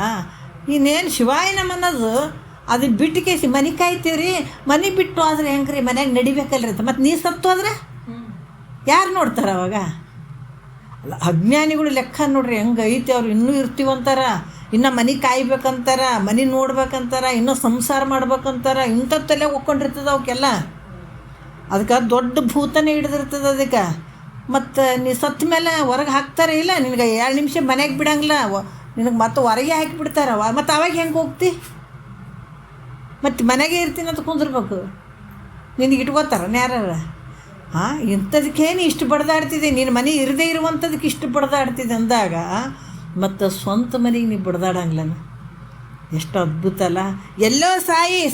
Speaker 1: ಇನ್ನೇನು ಶಿವಾಯ ನಮ್ಮ ಅನ್ನೋದು ಅದು ಬಿಟ್ಟು ಕೇಸಿ ಮನೆ ಕಾಯ್ತೀವಿ ರೀ. ಮನೆ ಬಿಟ್ಟು ಆದರೆ ಹೆಂಗೆ ರೀ? ಮನ್ಯಾಗ ನಡಿಬೇಕಲ್ರಿ. ಮತ್ತು ನೀ ಸತ್ತು ಹೋದ್ರೆ ಯಾರು ನೋಡ್ತಾರೆ ಅವಾಗ? ಅಜ್ಞಾನಿಗಳು ಲೆಕ್ಕ ನೋಡ್ರಿ ಹೆಂಗೆ ಐತೆ, ಅವ್ರು ಇನ್ನೂ ಇರ್ತೀವಂತಾರ, ಇನ್ನು ಮನೆ ಕಾಯ್ಬೇಕಂತಾರ, ಮನೆ ನೋಡ್ಬೇಕಂತಾರ, ಇನ್ನೂ ಸಂಸಾರ ಮಾಡ್ಬೇಕಂತಾರ, ಇಂಥದ್ದಲ್ಲೇ ಒಕ್ಕೊಂಡಿರ್ತದೆ ಅವಕ್ಕೆಲ್ಲ. ಅದಕ್ಕೆ ದೊಡ್ಡ ಭೂತನೇ ಹಿಡಿದಿರ್ತದೆ ಅದಕ್ಕೆ. ಮತ್ತು ನೀ ಸತ್ತ ಮೇಲೆ ಹೊರಗೆ ಹಾಕ್ತಾರೆ ಇಲ್ಲ, ನಿನಗೆ 2 ನಿಮಿಷ ಮನೆಗೆ ಬಿಡಂಗಿಲ್ಲ, ನಿನಗೆ ಮತ್ತೆ ಹೊರಗೆ ಹಾಕಿಬಿಡ್ತಾರ. ಮತ್ತು ಅವಾಗ ಹೆಂಗೆ ಹೋಗ್ತಿ? ಮತ್ತು ಮನೆಗೆ ಇರ್ತೀನಿ ಅಂತ ಕುಂದಿರ್ಬೇಕು, ನಿನಗೆ ಇಟ್ಕೋತಾರ ಯಾರು? ಇಂಥದಕ್ಕೇನು ಇಷ್ಟು ಬಡ್ದಾಡ್ತಿದ್ದೆ, ನೀನು ಮನೆ ಇರದೇ ಇರುವಂಥದಕ್ಕೆ ಇಷ್ಟು ಬಡ್ದಾಡ್ತಿದ್ದೆ ಅಂದಾಗ ಮತ್ತು ಸ್ವಂತ ಮನೆಗೆ ನೀನು ಬಡ್ದಾಡಂಗಿಲ್ಲ. ಎಷ್ಟು ಅದ್ಭುತ ಅಲ್ಲ. ಎಲ್ಲೋ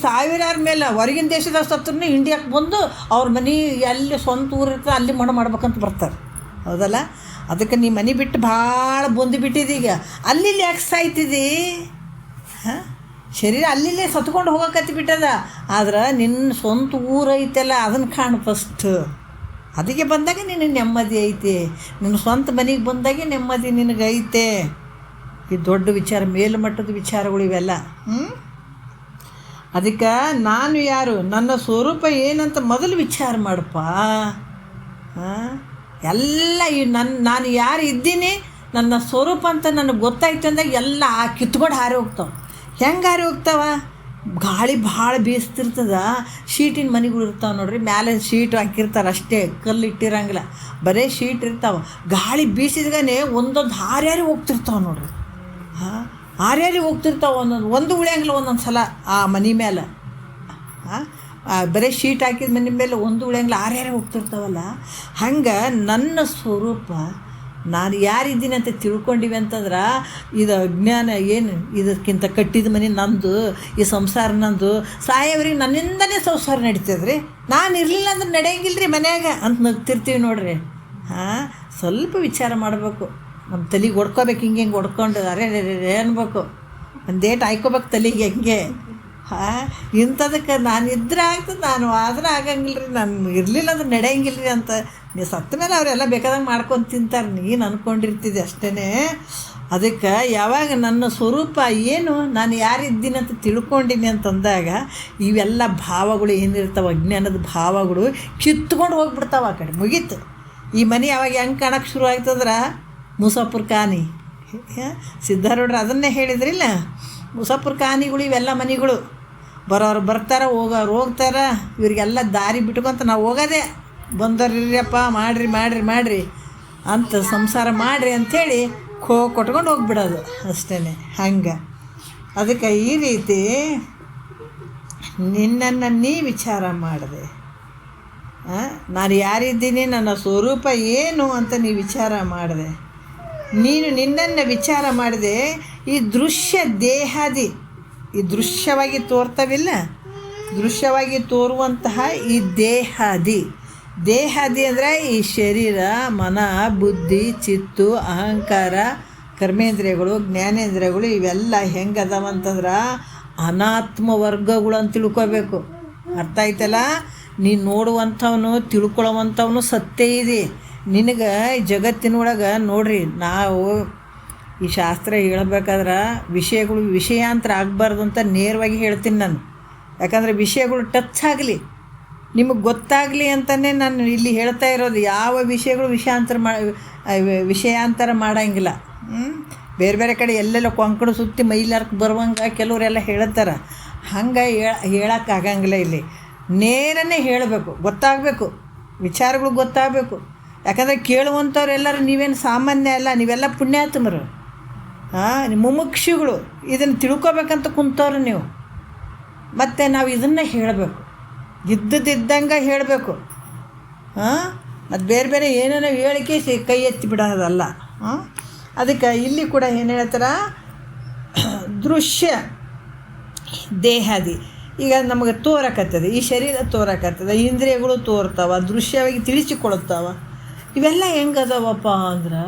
Speaker 1: ಸಾವಿರಾರು ಮೇಲೆ ಹೊರಗಿನ ದೇಶದ ಸತ್ರನೇ ಇಂಡಿಯಾಕ್ಕೆ ಬಂದು ಅವ್ರ ಮನೆ ಎಲ್ಲಿ ಸ್ವಂತ ಊರು ಇರ್ತದೆ ಅಲ್ಲಿ ಮಾಡ್ಬೇಕಂತ ಬರ್ತಾರೆ, ಹೌದಲ್ಲ? ಅದಕ್ಕೆ ನೀ ಮನೆ ಬಿಟ್ಟು ಭಾಳ ಬಂದುಬಿಟ್ಟಿದ್ದೀಗ. ಅಲ್ಲಿ ಯಾಕೆ ಸಾಯ್ತಿದ್ದಿ? ಶರೀರ ಅಲ್ಲಿ ಸತ್ಕೊಂಡು ಹೋಗಕತ್ತಿ ಬಿಟ್ಟದ. ಆದ್ರೆ ನಿನ್ನ ಸ್ವಂತ ಊರು ಐತೆಲ್ಲ ಅದನ್ನು ಕಾಣು ಫಸ್ಟ್. ಅದಕ್ಕೆ ಬಂದಾಗ ನಿನಗೆ ನೆಮ್ಮದಿ ಐತಿ. ನಿನ್ನ ಸ್ವಂತ ಮನೆಗೆ ಬಂದಾಗೆ ನೆಮ್ಮದಿ ನಿನಗೈತೆ. ಈ ದೊಡ್ಡ ವಿಚಾರ, ಮೇಲ್ಮಟ್ಟದ ವಿಚಾರಗಳು ಇವೆಲ್ಲ. ಅದಕ್ಕೆ ನಾನು ಯಾರು, ನನ್ನ ಸ್ವರೂಪ ಏನಂತ ಮೊದಲು ವಿಚಾರ ಮಾಡಪ್ಪ. ಎಲ್ಲ ಈ ನಾನು ಯಾರು ಇದ್ದೀನಿ, ನನ್ನ ಸ್ವರೂಪ ಅಂತ ನನಗೆ ಗೊತ್ತಾಯ್ತು ಅಂದಾಗ ಎಲ್ಲ ಕಿತ್ಕೊಂಡು ಹಾರಿ ಹೋಗ್ತಾವೆ. ಹೆಂಗೆ ಹಾರಿ ಹೋಗ್ತಾವ? ಗಾಳಿ ಭಾಳ ಬೀಸ್ತಿರ್ತದ. ಶೀಟಿನ ಮನೆಗಳು ಇರ್ತಾವೆ ನೋಡ್ರಿ, ಮ್ಯಾಲೆ ಶೀಟ್ ಹಾಕಿರ್ತಾರೆ ಅಷ್ಟೇ, ಕಲ್ಲು ಇಟ್ಟಿರಂಗಿಲ್ಲ, ಬರೀ ಶೀಟ್ ಇರ್ತಾವೆ. ಗಾಳಿ ಬೀಸಿದ್ಗೇ ಒಂದೊಂದು ಹಾರ್ಯಾರಿ ಹೋಗ್ತಿರ್ತಾವೆ ನೋಡ್ರಿ. ಹಾರ್ಯಾರಿ ಹೋಗ್ತಿರ್ತಾವೆ, ಒಂದು ಉಳಿಯಂಗಿಲ್ಲ ಒಂದೊಂದು ಸಲ ಆ ಮನೆ ಮೇಲೆ. ಬರೀ ಶೀಟ್ ಹಾಕಿದ ಮನೆ ಮೇಲೆ ಒಂದು ಉಳಿಯಂಗಿಲ್ಲ, ಹಾರ್ಯಾರಿ ಹೋಗ್ತಿರ್ತಾವಲ್ಲ. ಹಂಗೆ ನನ್ನ ಸ್ವರೂಪ ನಾನು ಯಾರಿದ್ದೀನಿ ಅಂತ ತಿಳ್ಕೊಂಡಿವಿ ಅಂತಂದ್ರೆ ಇದು ಅಜ್ಞಾನ ಏನು, ಇದಕ್ಕಿಂತ ಕಟ್ಟಿದ ಮನೆ ನಂದು, ಈ ಸಂಸಾರ ನಂದು, ಸಾಯೋವ್ರಿಗೆ ನನ್ನಿಂದನೇ ಸಂಸಾರ ನಡೀತದ್ರಿ, ನಾನು ಇರಲಿಲ್ಲ ಅಂದ್ರೆ ನಡೆಯಂಗಿಲ್ಲ ರೀ ಮನ್ಯಾಗ ಅಂತ ನಗ್ತಿರ್ತೀವಿ ನೋಡ್ರಿ. ಸ್ವಲ್ಪ ವಿಚಾರ ಮಾಡಬೇಕು. ನಮ್ಮ ತಲೆಗೆ ಹೊಡ್ಕೋಬೇಕು, ಹಿಂಗೆ ಹೊಡ್ಕೊಂಡು ಅರೆ ಅನ್ಬೇಕು, ಒಂದೇಟು ಹಾಯ್ಕೋಬೇಕು ತಲೆಗೆ ಹೆಂಗೆ. ಇಂಥದಕ್ಕೆ ನಾನು ಇದ್ರೆ ಆಗ್ತದೆ, ನಾನು ಆದ್ರೆ ಆಗಂಗಿಲ್ಲ ರೀ, ನಾನು ಇರಲಿಲ್ಲ ಅಂದ್ರೆ ನಡೆಯಂಗಿಲ್ಲ ರೀ ಅಂತ. ನೀವು ಸತ್ತ ಮೇಲೆ ಅವರೆಲ್ಲ ಬೇಕಾದಂಗೆ ಮಾಡ್ಕೊಂಡು ತಿಂತಾರೆ, ನೀನು ಅಂದ್ಕೊಂಡಿರ್ತಿದ್ದೆ ಅಷ್ಟೇ. ಅದಕ್ಕೆ ಯಾವಾಗ ನನ್ನ ಸ್ವರೂಪ ಏನು, ನಾನು ಯಾರಿದ್ದೀನಿ ಅಂತ ತಿಳ್ಕೊಂಡಿನಿ ಅಂತಂದಾಗ ಇವೆಲ್ಲ ಭಾವಗಳು ಏನಿರ್ತಾವೆ, ಅಜ್ಞಾನದ ಭಾವಗಳು ಕಿತ್ಕೊಂಡು ಹೋಗ್ಬಿಡ್ತಾವೆ ಆ ಕಡೆ, ಮುಗೀತು. ಈ ಮನೆ ಯಾವಾಗ ಹೆಂಗೆ ಕಾಣಕ್ಕೆ ಶುರು ಆಗ್ತದ್ರೆ ಮುಸಾಫರ್ ಖಾನಿ, ಸಿದ್ಧಾರೂಢರು ಅದನ್ನೇ ಹೇಳಿದ್ರಿಲ್ಲ, ಮುಸಾಫರ್ ಖಾನಿಗಳು ಇವೆಲ್ಲ ಮನೆಗಳು. ಬರೋರು ಬರ್ತಾರೆ, ಹೋಗೋರು ಹೋಗ್ತಾರೆ, ಇವರಿಗೆಲ್ಲ ದಾರಿ ಬಿಟ್ಕೊಂತ ನಾವು ಹೋಗೋದೆ, ಬಂದವ್ರಿರಪ್ಪ ಮಾಡಿರಿ ಮಾಡಿರಿ ಮಾಡಿರಿ ಅಂತ ಸಂಸಾರ ಮಾಡಿರಿ ಅಂಥೇಳಿ ಕೊಟ್ಕೊಂಡು ಹೋಗ್ಬಿಡೋದು ಅಷ್ಟೇ. ಹಂಗೆ ಅದಕ್ಕೆ ಈ ರೀತಿ ನಿನ್ನನ್ನು ನೀ ವಿಚಾರ ಮಾಡಿದೆ, ನಾನು ಯಾರಿದ್ದೀನಿ, ನನ್ನ ಸ್ವರೂಪ ಏನು ಅಂತ ನೀ ವಿಚಾರ ಮಾಡಿದೆ. ನೀನು ನಿನ್ನನ್ನು ವಿಚಾರ ಮಾಡಿದೆ. ಈ ದೃಶ್ಯ ದೇಹಾದಿ, ಈ ದೃಶ್ಯವಾಗಿ ತೋರ್ತವಿಲ್ಲ, ದೃಶ್ಯವಾಗಿ ತೋರುವಂತಹ ಈ ದೇಹಾದಿ ಅಂದರೆ ಈ ಶರೀರ, ಮನ, ಬುದ್ಧಿ, ಚಿತ್ತು, ಅಹಂಕಾರ, ಕರ್ಮೇಂದ್ರಿಯಗಳು, ಜ್ಞಾನೇಂದ್ರಿಯಗಳು ಇವೆಲ್ಲ ಹೆಂಗೆ ಅದಾವಂತಂದ್ರೆ ಅನಾತ್ಮ ವರ್ಗಗಳು ಅಂತ ತಿಳ್ಕೊಬೇಕು. ಅರ್ಥ ಆಯ್ತಲ್ಲ? ನೀನು ನೋಡುವಂಥವನು ತಿಳ್ಕೊಳ್ಳೋವಂಥವನು ಸತ್ಯ ಇದೆ ನಿನಗೆ. ಜಗತ್ತಿನೊಳಗೆ ನೋಡ್ರಿ, ನಾವು ಈ ಶಾಸ್ತ್ರ ಹೇಳಬೇಕಾದ್ರೆ ವಿಷಯಗಳು ವಿಷಯಾಂತರ ಆಗಬಾರ್ದು ಅಂತ ನೇರವಾಗಿ ಹೇಳ್ತೀನಿ ನಾನು. ಯಾಕಂದರೆ ವಿಷಯಗಳು ಟಚ್ ಆಗಲಿ, ನಿಮಗೆ ಗೊತ್ತಾಗಲಿ ಅಂತಲೇ ನಾನು ಇಲ್ಲಿ ಹೇಳ್ತಾ ಇರೋದು. ಯಾವ ವಿಷಯಗಳು ವಿಷಯಾಂತರ ಮಾಡೋಂಗಿಲ್ಲ. ಬೇರೆ ಬೇರೆ ಕಡೆ ಎಲ್ಲೆಲ್ಲ ಕೊಂಕಣ ಸುತ್ತಿ ಮೈಲಾರ್ಕ್ ಬರುವಂಗೆ ಕೆಲವರೆಲ್ಲ ಹೇಳ್ತಾರೆ, ಹಂಗೆ ಹೇಳೋಕ್ಕಾಗಂಗಿಲ್ಲ. ಇಲ್ಲಿ ನೇರನೇ ಹೇಳಬೇಕು, ಗೊತ್ತಾಗಬೇಕು, ವಿಚಾರಗಳು ಗೊತ್ತಾಗಬೇಕು. ಯಾಕಂದರೆ ಕೇಳುವಂಥವ್ರು ಎಲ್ಲರೂ ನೀವೇನು ಸಾಮಾನ್ಯ ಅಲ್ಲ, ನೀವೆಲ್ಲ ಪುಣ್ಯಾತ್ಮರು, ಮುಮುಕ್ಷುಗಳು. ಇದನ್ನು ತಿಳ್ಕೊಬೇಕಂತ ಕುಂತವ್ರು ನೀವು. ಮತ್ತು ನಾವು ಇದನ್ನು ಹೇಳಬೇಕು, ಇದ್ದಂಗೆ ಹೇಳಬೇಕು. ಮತ್ತು ಬೇರೆ ಬೇರೆ ಏನೇನೋ ಹೇಳಿಕೆ ಕೈ ಎತ್ತಿ ಬಿಡೋದಲ್ಲ. ಅದಕ್ಕೆ ಇಲ್ಲಿ ಕೂಡ ಏನು ಹೇಳ್ತಾರೆ, ದೃಶ್ಯ ದೇಹಾದಿ ಈಗ ನಮಗೆ ತೋರಕತ್ತದ, ಈ ಶರೀರ ತೋರಕತ್ತದ, ಇಂದ್ರಿಯಗಳು ತೋರ್ತಾವ, ದೃಶ್ಯವಾಗಿ ತಿಳಿಸಿಕೊಡುತ್ತಾವ. ಇವೆಲ್ಲ ಹೆಂಗದವಪ್ಪ ಅಂದ್ರೆ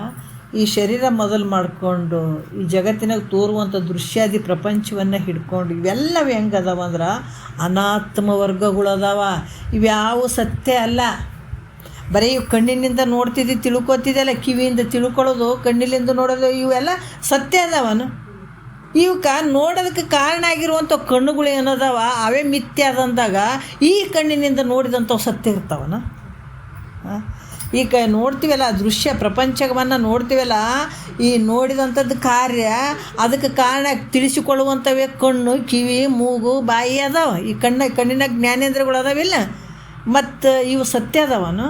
Speaker 1: ಈ ಶರೀರ ಮೊದಲು ಮಾಡಿಕೊಂಡು ಈ ಜಗತ್ತಿನಾಗ ತೋರುವಂಥ ದೃಶ್ಯಾದಿ ಪ್ರಪಂಚವನ್ನು ಹಿಡ್ಕೊಂಡು ಇವೆಲ್ಲವೂ ಹೆಂಗದವ ಅಂದ್ರೆ ಅನಾತ್ಮ ವರ್ಗಗಳದಾವ. ಇವ್ಯಾವು ಸತ್ಯ ಅಲ್ಲ. ಬರೀ ಇವು ಕಣ್ಣಿನಿಂದ ತಿಳ್ಕೊತಿದ್ದಲ್ಲ, ಕಿವಿಯಿಂದ ತಿಳ್ಕೊಳ್ಳೋದು, ಕಣ್ಣಿನಿಂದ ನೋಡೋದು, ಇವೆಲ್ಲ ಸತ್ಯ ಅದಾವನು. ಇವಕ್ಕೆ ನೋಡೋದಕ್ಕೆ ಕಾರಣ ಆಗಿರುವಂಥ ಕಣ್ಣುಗಳು ಏನದಾವ ಅವೇ ಮಿಥ್ಯ ಅದಂದಾಗ ಈ ಕಣ್ಣಿನಿಂದ ನೋಡಿದಂಥವು ಸತ್ಯ ಇರ್ತಾವನ. ಈಗ ನೋಡ್ತೀವಲ್ಲ ದೃಶ್ಯ ಪ್ರಪಂಚವನ್ನು ನೋಡ್ತೀವಲ್ಲ, ಈ ನೋಡಿದಂಥದ್ದು ಕಾರ್ಯ ಅದಕ್ಕೆ ಕಾರಣ ತಿಳಿಸಿಕೊಳ್ಳುವಂಥವೇ ಕಣ್ಣು, ಕಿವಿ, ಮೂಗು, ಬಾಯಿ ಅದಾವ. ಈ ಕಣ್ಣಿನ ಜ್ಞಾನೇಂದ್ರಗಳು ಅದಾವಿಲ್ಲ, ಮತ್ತು ಇವು ಸತ್ಯ ಅದಾವನು?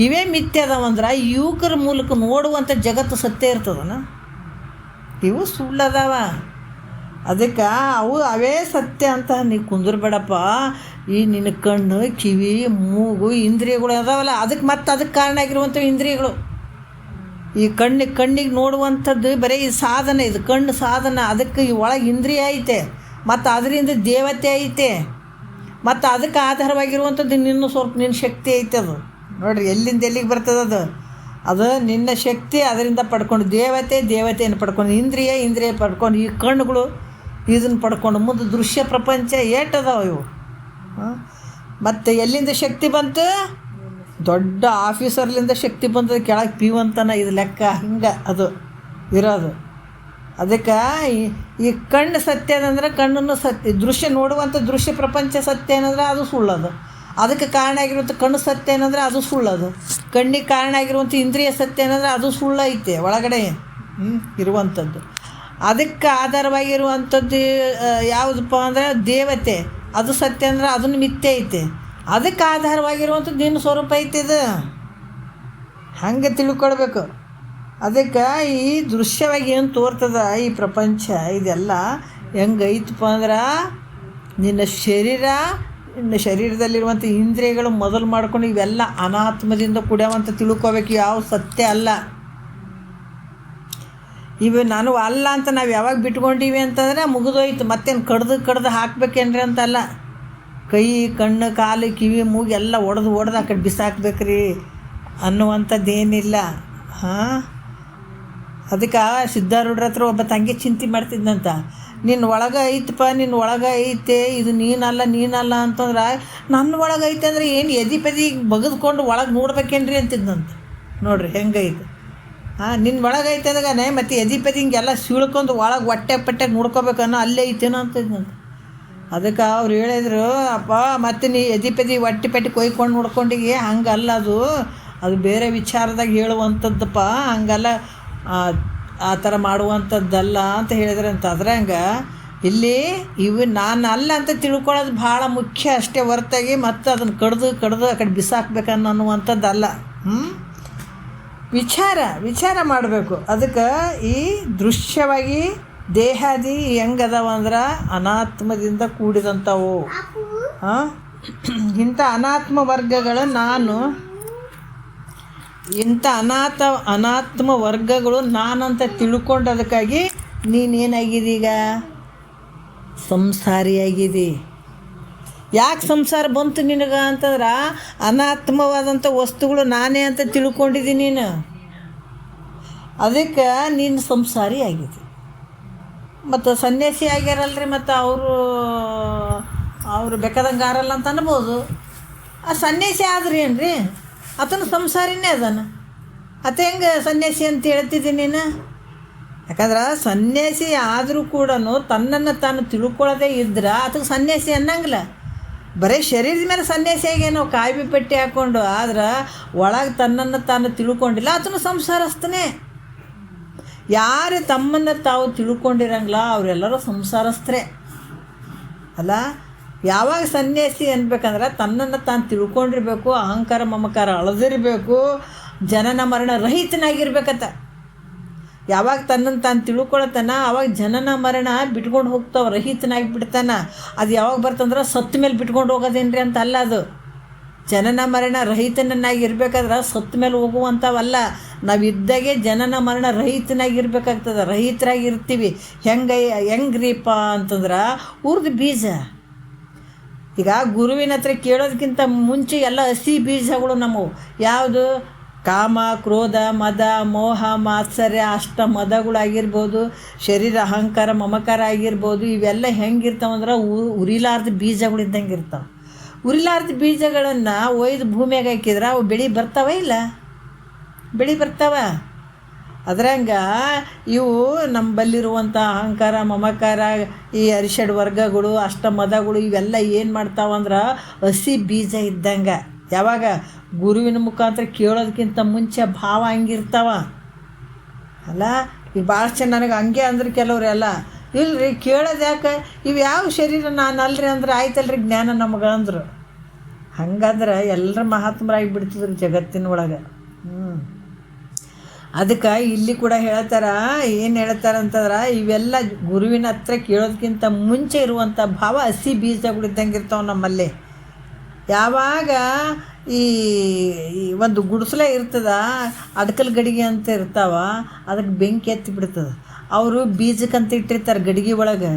Speaker 1: ಇವೇ ಮಿಥ್ಯ ಅದಾವಂದ್ರೆ ಯುವಕರ ಮೂಲಕ ನೋಡುವಂಥ ಜಗತ್ತು ಸತ್ಯ ಇರ್ತದನ? ಇವು ಸುಳ್ಳದಾವ. ಅದಕ್ಕೆ ಅವೇ ಸತ್ಯ ಅಂತ ನೀವು ಕುಂದ್ರಬೇಡಪ್ಪ. ಈ ನಿನ್ನ ಕಣ್ಣು, ಕಿವಿ, ಮೂಗು, ಇಂದ್ರಿಯಗಳು ಅದಾವಲ್ಲ, ಅದಕ್ಕೆ ಕಾರಣ ಆಗಿರುವಂಥವು ಇಂದ್ರಿಯಗಳು. ಈ ಕಣ್ಣಿಗೆ ನೋಡುವಂಥದ್ದು ಬರೀ ಈ ಸಾಧನ, ಇದು ಕಣ್ಣು ಸಾಧನ. ಅದಕ್ಕೆ ಈ ಒಳಗೆ ಇಂದ್ರಿಯ ಐತೆ, ಮತ್ತು ಅದರಿಂದ ದೇವತೆ ಐತೆ, ಮತ್ತು ಅದಕ್ಕೆ ಆಧಾರವಾಗಿರುವಂಥದ್ದು ನಿನ್ನ ಶಕ್ತಿ ಐತೆ. ಅದು ನೋಡಿರಿ ಎಲ್ಲಿಂದ ಎಲ್ಲಿಗೆ ಬರ್ತದೆ. ಅದು ನಿನ್ನ ಶಕ್ತಿ, ಅದರಿಂದ ಪಡ್ಕೊಂಡು ದೇವತೆಯನ್ನು ಪಡ್ಕೊಂಡು ಇಂದ್ರಿಯ ಪಡ್ಕೊಂಡು ಈ ಕಣ್ಣುಗಳು ಇದನ್ನು ಪಡ್ಕೊಂಡು ಮುಂದೆ ದೃಶ್ಯ ಪ್ರಪಂಚ ಏಟದಾವ ಇವು. ಮತ್ತು ಎಲ್ಲಿಂದ ಶಕ್ತಿ ಬಂತು? ದೊಡ್ಡ ಆಫೀಸರ್ಲಿಂದ ಶಕ್ತಿ ಬಂತದ, ಕೆಳಗೆ ಪೀವಂತನ. ಇದು ಲೆಕ್ಕ ಹಿಂಗೆ ಅದು ಇರೋದು. ಅದಕ್ಕೆ ಈ ಕಣ್ಣು ಸತ್ಯ ಏನಂದ್ರೆ ಕಣ್ಣನ್ನು ಸತ್ಯ, ದೃಶ್ಯ ನೋಡುವಂಥ ದೃಶ್ಯ ಪ್ರಪಂಚ ಸತ್ಯ ಏನಂದ್ರೆ ಅದು ಸುಳ್ಳದು. ಅದಕ್ಕೆ ಕಾರಣ ಆಗಿರುವಂಥ ಕಣ್ಣು ಸತ್ಯ ಏನಂದ್ರೆ ಅದು ಸುಳ್ಳದು. ಕಣ್ಣಿಗೆ ಕಾರಣ ಆಗಿರುವಂಥ ಇಂದ್ರಿಯ ಸತ್ಯ ಏನಂದ್ರೆ ಅದು ಸುಳ್ಳೈತೆ ಒಳಗಡೆ ಇರುವಂಥದ್ದು. ಅದಕ್ಕೆ ಆಧಾರವಾಗಿರುವಂಥದ್ದು ಯಾವುದಪ್ಪ ಅಂದ್ರೆ ದೇವತೆ, ಅದು ಸತ್ಯ ಅಂದ್ರೆ ಅದನ್ನು ಮಿಥ್ಯೆ ಐತೆ. ಅದಕ್ಕೆ ಆಧಾರವಾಗಿರುವಂಥದ್ದು ನಿನ್ನ ಸ್ವರೂಪ ಐತೆ. ಇದು ಹಂಗೆ ತಿಳ್ಕೊಳ್ಬೇಕು. ಅದಕ್ಕೆ ಈ ದೃಶ್ಯವಾಗಿ ಏನು ತೋರ್ತದ ಈ ಪ್ರಪಂಚ, ಇದೆಲ್ಲ ಹೆಂಗೈತಪ್ಪ ಅಂದ್ರೆ ನಿನ್ನ ಶರೀರದಲ್ಲಿರುವಂಥ ಇಂದ್ರಿಯಗಳು ಮೊದಲು ಮಾಡ್ಕೊಂಡು ಇವೆಲ್ಲ ಅನಾತ್ಮದಿಂದ ಕುಡಿಯೋವಂತ ತಿಳ್ಕೊಬೇಕು. ಯಾವ ಸತ್ಯ ಅಲ್ಲ ಇವು. ನಾನು ಅಲ್ಲ ಅಂತ ನಾವು ಯಾವಾಗ ಬಿಟ್ಕೊಂಡಿವಿ ಅಂತಂದರೆ ಮುಗಿದೋಯ್ತು. ಮತ್ತೇನು ಕಡ್ದು ಹಾಕ್ಬೇಕೇನ್ರಿ ಅಂತಲ್ಲ. ಕೈ, ಕಣ್ಣು, ಕಾಲು, ಕಿವಿ, ಮೂಗು ಎಲ್ಲ ಒಡೆದು ಆ ಕಡೆ ಬಿಸಾಕ್ಬೇಕ್ರಿ ಅನ್ನುವಂಥದ್ದೇನಿಲ್ಲ. ಅದಕ್ಕೆ ಸಿದ್ಧಾರೂಢರ ಹತ್ರ ಒಬ್ಬ ತಂಗಿ ಚಿಂತೆ ಮಾಡ್ತಿದ್ದಂತ, ನಿನ್ನ ಒಳಗೆ ಐತಪ್ಪ, ನಿನ್ನ ಒಳಗೆ ಐತೆ, ಇದು ನೀನಲ್ಲ ಅಂತಂದ್ರೆ, ನನ್ನ ಒಳಗೆ ಐತೆ ಅಂದರೆ ಏನು ಎದಿ ಬಗೆದ್ಕೊಂಡು ಒಳಗೆ ನೋಡ್ಬೇಕೇನ್ರಿ ಅಂತಿದ್ದಂತ. ನೋಡ್ರಿ ಹೆಂಗೈತೆ. ನಿನ್ನ ಒಳಗೆ ಐತೆ ಅಂದಾಗ ಮತ್ತು ಎದಿ ಹಿಂಗೆಲ್ಲ ಸೀಳ್ಕೊಂಡು ಒಳಗೆ ಹೊಟ್ಟೆ ನೋಡ್ಕೋಬೇಕನ್ನೋ ಅಲ್ಲೇ ಐತೇನೋ ಅಂತಿದ್ದಂತ. ಅದಕ್ಕೆ ಅವ್ರು ಹೇಳಿದ್ರು, ಅಪ್ಪ ಮತ್ತು ನೀ ಎದಿ ಹೊಟ್ಟೆ ಕೊಯ್ಕೊಂಡು ನೋಡ್ಕೊಂಡಿಗೆ ಹಂಗಲ್ಲ, ಅದು ಬೇರೆ ವಿಚಾರದಾಗ ಹೇಳುವಂಥದ್ದಪ್ಪ, ಹಂಗಲ್ಲ, ಆ ಥರ ಮಾಡುವಂಥದ್ದಲ್ಲ ಅಂತ ಹೇಳಿದ್ರಂತ. ಅದ್ರಂಗೆ ಇಲ್ಲಿ ಇವು ನಾನು ಅಲ್ಲ ಅಂತ ತಿಳ್ಕೊಳ್ಳೋದು ಭಾಳ ಮುಖ್ಯ ಅಷ್ಟೇ ಹೊರತಾಗಿ ಮತ್ತು ಅದನ್ನು ಕಡ್ದು ಆ ಕಡೆ ಬಿಸಾಕ್ಬೇಕನ್ನುವಂಥದ್ದಲ್ಲ. ವಿಚಾರ ಮಾಡಬೇಕು. ಅದಕ್ಕೆ ಈ ದೃಶ್ಯವಾಗಿ ದೇಹಾದಿ ಹೆಂಗದವ ಅಂದ್ರೆ ಅನಾತ್ಮದಿಂದ ಕೂಡಿದಂಥವು. ಇಂಥ ಅನಾತ್ಮ ವರ್ಗಗಳು ಅನಾತ್ಮ ವರ್ಗಗಳು ನಾನಂತ ತಿಳ್ಕೊಂಡದಕ್ಕಾಗಿ ನೀನೇನಾಗಿದ್ದೀ? ಈಗ ಸಂಸಾರಿಯಾಗಿದ್ದಿ. ಯಾಕೆ ಸಂಸಾರ ಬಂತು ನಿನಗೆ ಅಂತಂದ್ರೆ ಅನಾತ್ಮವಾದಂಥ ವಸ್ತುಗಳು ನಾನೇ ಅಂತ ತಿಳ್ಕೊಂಡಿದ್ದೀನಿ ನೀನು. ಅದಕ್ಕೆ ನೀನು ಸಂಸಾರಿ ಆಗಿದೆ. ಮತ್ತು ಸನ್ಯಾಸಿ ಆಗ್ಯಾರಲ್ರಿ, ಮತ್ತು ಅವರು ಬೇಕಾದಂಗೆ ಆರಲ್ಲ ಅಂತ ಅನ್ಬೋದು. ಆ ಸನ್ಯಾಸಿ ಆದ್ರಿ ಏನ್ರಿ, ಆತನ ಸಂಸಾರಿನೇ ಅದಾನ. ಆತ ಹೆಂಗೆ ಸನ್ಯಾಸಿ ಅಂತ ಹೇಳ್ತಿದ್ದೀನಿ ನೀನು? ಯಾಕಂದ್ರೆ ಸನ್ಯಾಸಿ ಆದರೂ ಕೂಡ ತನ್ನನ್ನು ತಾನು ತಿಳ್ಕೊಳ್ಳೋದೇ ಇದ್ರೆ ಆತಗೆ ಸನ್ಯಾಸಿ ಅನ್ನಂಗಿಲ್ಲ. ಬರೀ ಶರೀರದ ಮೇಲೆ ಸನ್ಯಾಸಿಯಾಗೇನೋ ಕಾಯಿ ಪಟ್ಟಿ ಹಾಕ್ಕೊಂಡು, ಆದ್ರೆ ಒಳಗೆ ತನ್ನನ್ನು ತಾನು ತಿಳ್ಕೊಂಡಿಲ್ಲ, ಆತನು ಸಂಸಾರಸ್ಥನೇ. ಯಾರು ತಮ್ಮನ್ನು ತಾವು ತಿಳ್ಕೊಂಡಿರಂಗಿಲ್ಲ ಅವರೆಲ್ಲರೂ ಸಂಸಾರಸ್ಥರೇ ಅಲ್ಲ. ಯಾವಾಗ ಸನ್ಯಾಸಿ ಅನ್ಬೇಕಂದ್ರೆ ತನ್ನನ್ನು ತಾನು ತಿಳ್ಕೊಂಡಿರ್ಬೇಕು, ಅಹಂಕಾರ ಮಮಕಾರ ಅಳದಿರಬೇಕು, ಜನನ ಮರಣ ರಹಿತನಾಗಿರ್ಬೇಕತ್ತ. ಯಾವಾಗ ತನ್ನನ್ನು ತಾನು ತಿಳ್ಕೊಳತಾನ ಅವಾಗ ಜನನ ಮರಣ ಬಿಟ್ಕೊಂಡು ಹೋಗ್ತಾವೆ, ರಹಿತನಾಗಿ ಬಿಡ್ತಾನೆ. ಅದು ಯಾವಾಗ ಬರ್ತಂದ್ರೆ ಸತ್ತ ಮೇಲೆ ಬಿಟ್ಕೊಂಡು ಹೋಗೋದೇನ್ರಿ ಅಂತ ಅಲ್ಲ. ಅದು ಜನನ ಮರಣ ರಹಿತನನ್ನಾಗಿ ಇರಬೇಕಾದ್ರೆ ಸತ್ತ ಮೇಲೆ ಹೋಗುವಂಥವಲ್ಲ. ನಾವು ಇದ್ದಾಗೆ ಜನನ ಮರಣ ರಹಿತನಾಗಿರ್ಬೇಕಾಗ್ತದೆ. ರಹಿತರಾಗಿರ್ತೀವಿ. ಹೆಂಗ್ರೀಪ ಅಂತಂದ್ರೆ ಉರ್ದು ಬೀಜ. ಈಗ ಗುರುವಿನ ಹತ್ರ ಕೇಳೋದಕ್ಕಿಂತ ಮುಂಚೆ ಎಲ್ಲ ಹಸಿ ಬೀಜಗಳು ನಮ್ಮವು. ಯಾವುದು? ಕಾಮ, ಕ್ರೋಧ, ಮದ, ಮೋಹ, ಮಾತ್ಸರ್ಯ, ಅಷ್ಟ ಮದಗಳಾಗಿರ್ಬೋದು, ಶರೀರ ಅಹಂಕಾರ ಮಮಕಾರ ಆಗಿರ್ಬೋದು. ಇವೆಲ್ಲ ಹೆಂಗಿರ್ತಾವಂದ್ರೆ ಉರಿಲಾರ್ದ ಬೀಜಗಳು ಇದ್ದಂಗೆ ಇರ್ತಾವೆ. ಉರಿಲಾರ್ದ ಬೀಜಗಳನ್ನು ಒಯ್ದು ಭೂಮಿಯಾಗ ಹಾಕಿದ್ರೆ ಅವು ಬೆಳೆ ಬರ್ತಾವ? ಇಲ್ಲ, ಬೆಳೆ ಬರ್ತಾವ. ಅದ್ರಂಗೆ ಇವು ನಮ್ಮಲ್ಲಿರುವಂಥ ಅಹಂಕಾರ ಮಮಕಾರ, ಈ ಅರಿಷಡ್ ವರ್ಗಗಳು, ಅಷ್ಟ ಮದಗಳು, ಇವೆಲ್ಲ ಏನು ಮಾಡ್ತಾವಂದ್ರೆ ಹಸಿ ಬೀಜ ಇದ್ದಂಗೆ. ಯಾವಾಗ ಗುರುವಿನ ಮುಖಾಂತರ ಕೇಳೋದಕ್ಕಿಂತ ಮುಂಚೆ ಭಾವ ಹಂಗಿರ್ತಾವ ಅಲ್ಲ. ಈಗ ಭಾಳ ಚೆನ್ನ ನನಗೆ ಹಂಗೆ ಅಂದ್ರೆ ಕೆಲವ್ರೆಲ್ಲ ಇಲ್ರಿ ಕೇಳೋದು ಯಾಕೆ, ಇವು ಯಾವ ಶರೀರ ನಾನು ಅಲ್ರಿ ಅಂದ್ರೆ ಆಯ್ತಲ್ರಿ ಜ್ಞಾನ ನಮಗೆ ಅಂದರು. ಹಂಗಂದ್ರೆ ಎಲ್ಲರ ಮಹಾತ್ಮರಾಗಿ ಬಿಡ್ತಿದ್ರು ಜಗತ್ತಿನ ಒಳಗೆ. ಅದಕ್ಕೆ ಇಲ್ಲಿ ಕೂಡ ಹೇಳ್ತಾರ, ಏನು ಹೇಳ್ತಾರೆ ಅಂತಂದ್ರೆ ಇವೆಲ್ಲ ಗುರುವಿನ ಹತ್ರ ಕೇಳೋದಕ್ಕಿಂತ ಮುಂಚೆ ಇರುವಂಥ ಭಾವ ಹಸಿ ಬೀಜಗಳಿದ್ದಂಗೆ ಇರ್ತಾವೆ ನಮ್ಮಲ್ಲಿ. ಯಾವಾಗ ಈ ಒಂದು ಗುಡಿಸಲೇ ಇರ್ತದ, ಅಡ್ಕಲ್ ಗಡಿಗೆ ಅಂತ ಇರ್ತಾವ, ಅದಕ್ಕೆ ಬೆಂಕಿ ಎತ್ತಿ ಬಿಡ್ತದೆ. ಅವರು ಬೀಜಕ್ಕಂತ ಇಟ್ಟಿರ್ತಾರೆ ಗಡಿಗೆ ಒಳಗೆ,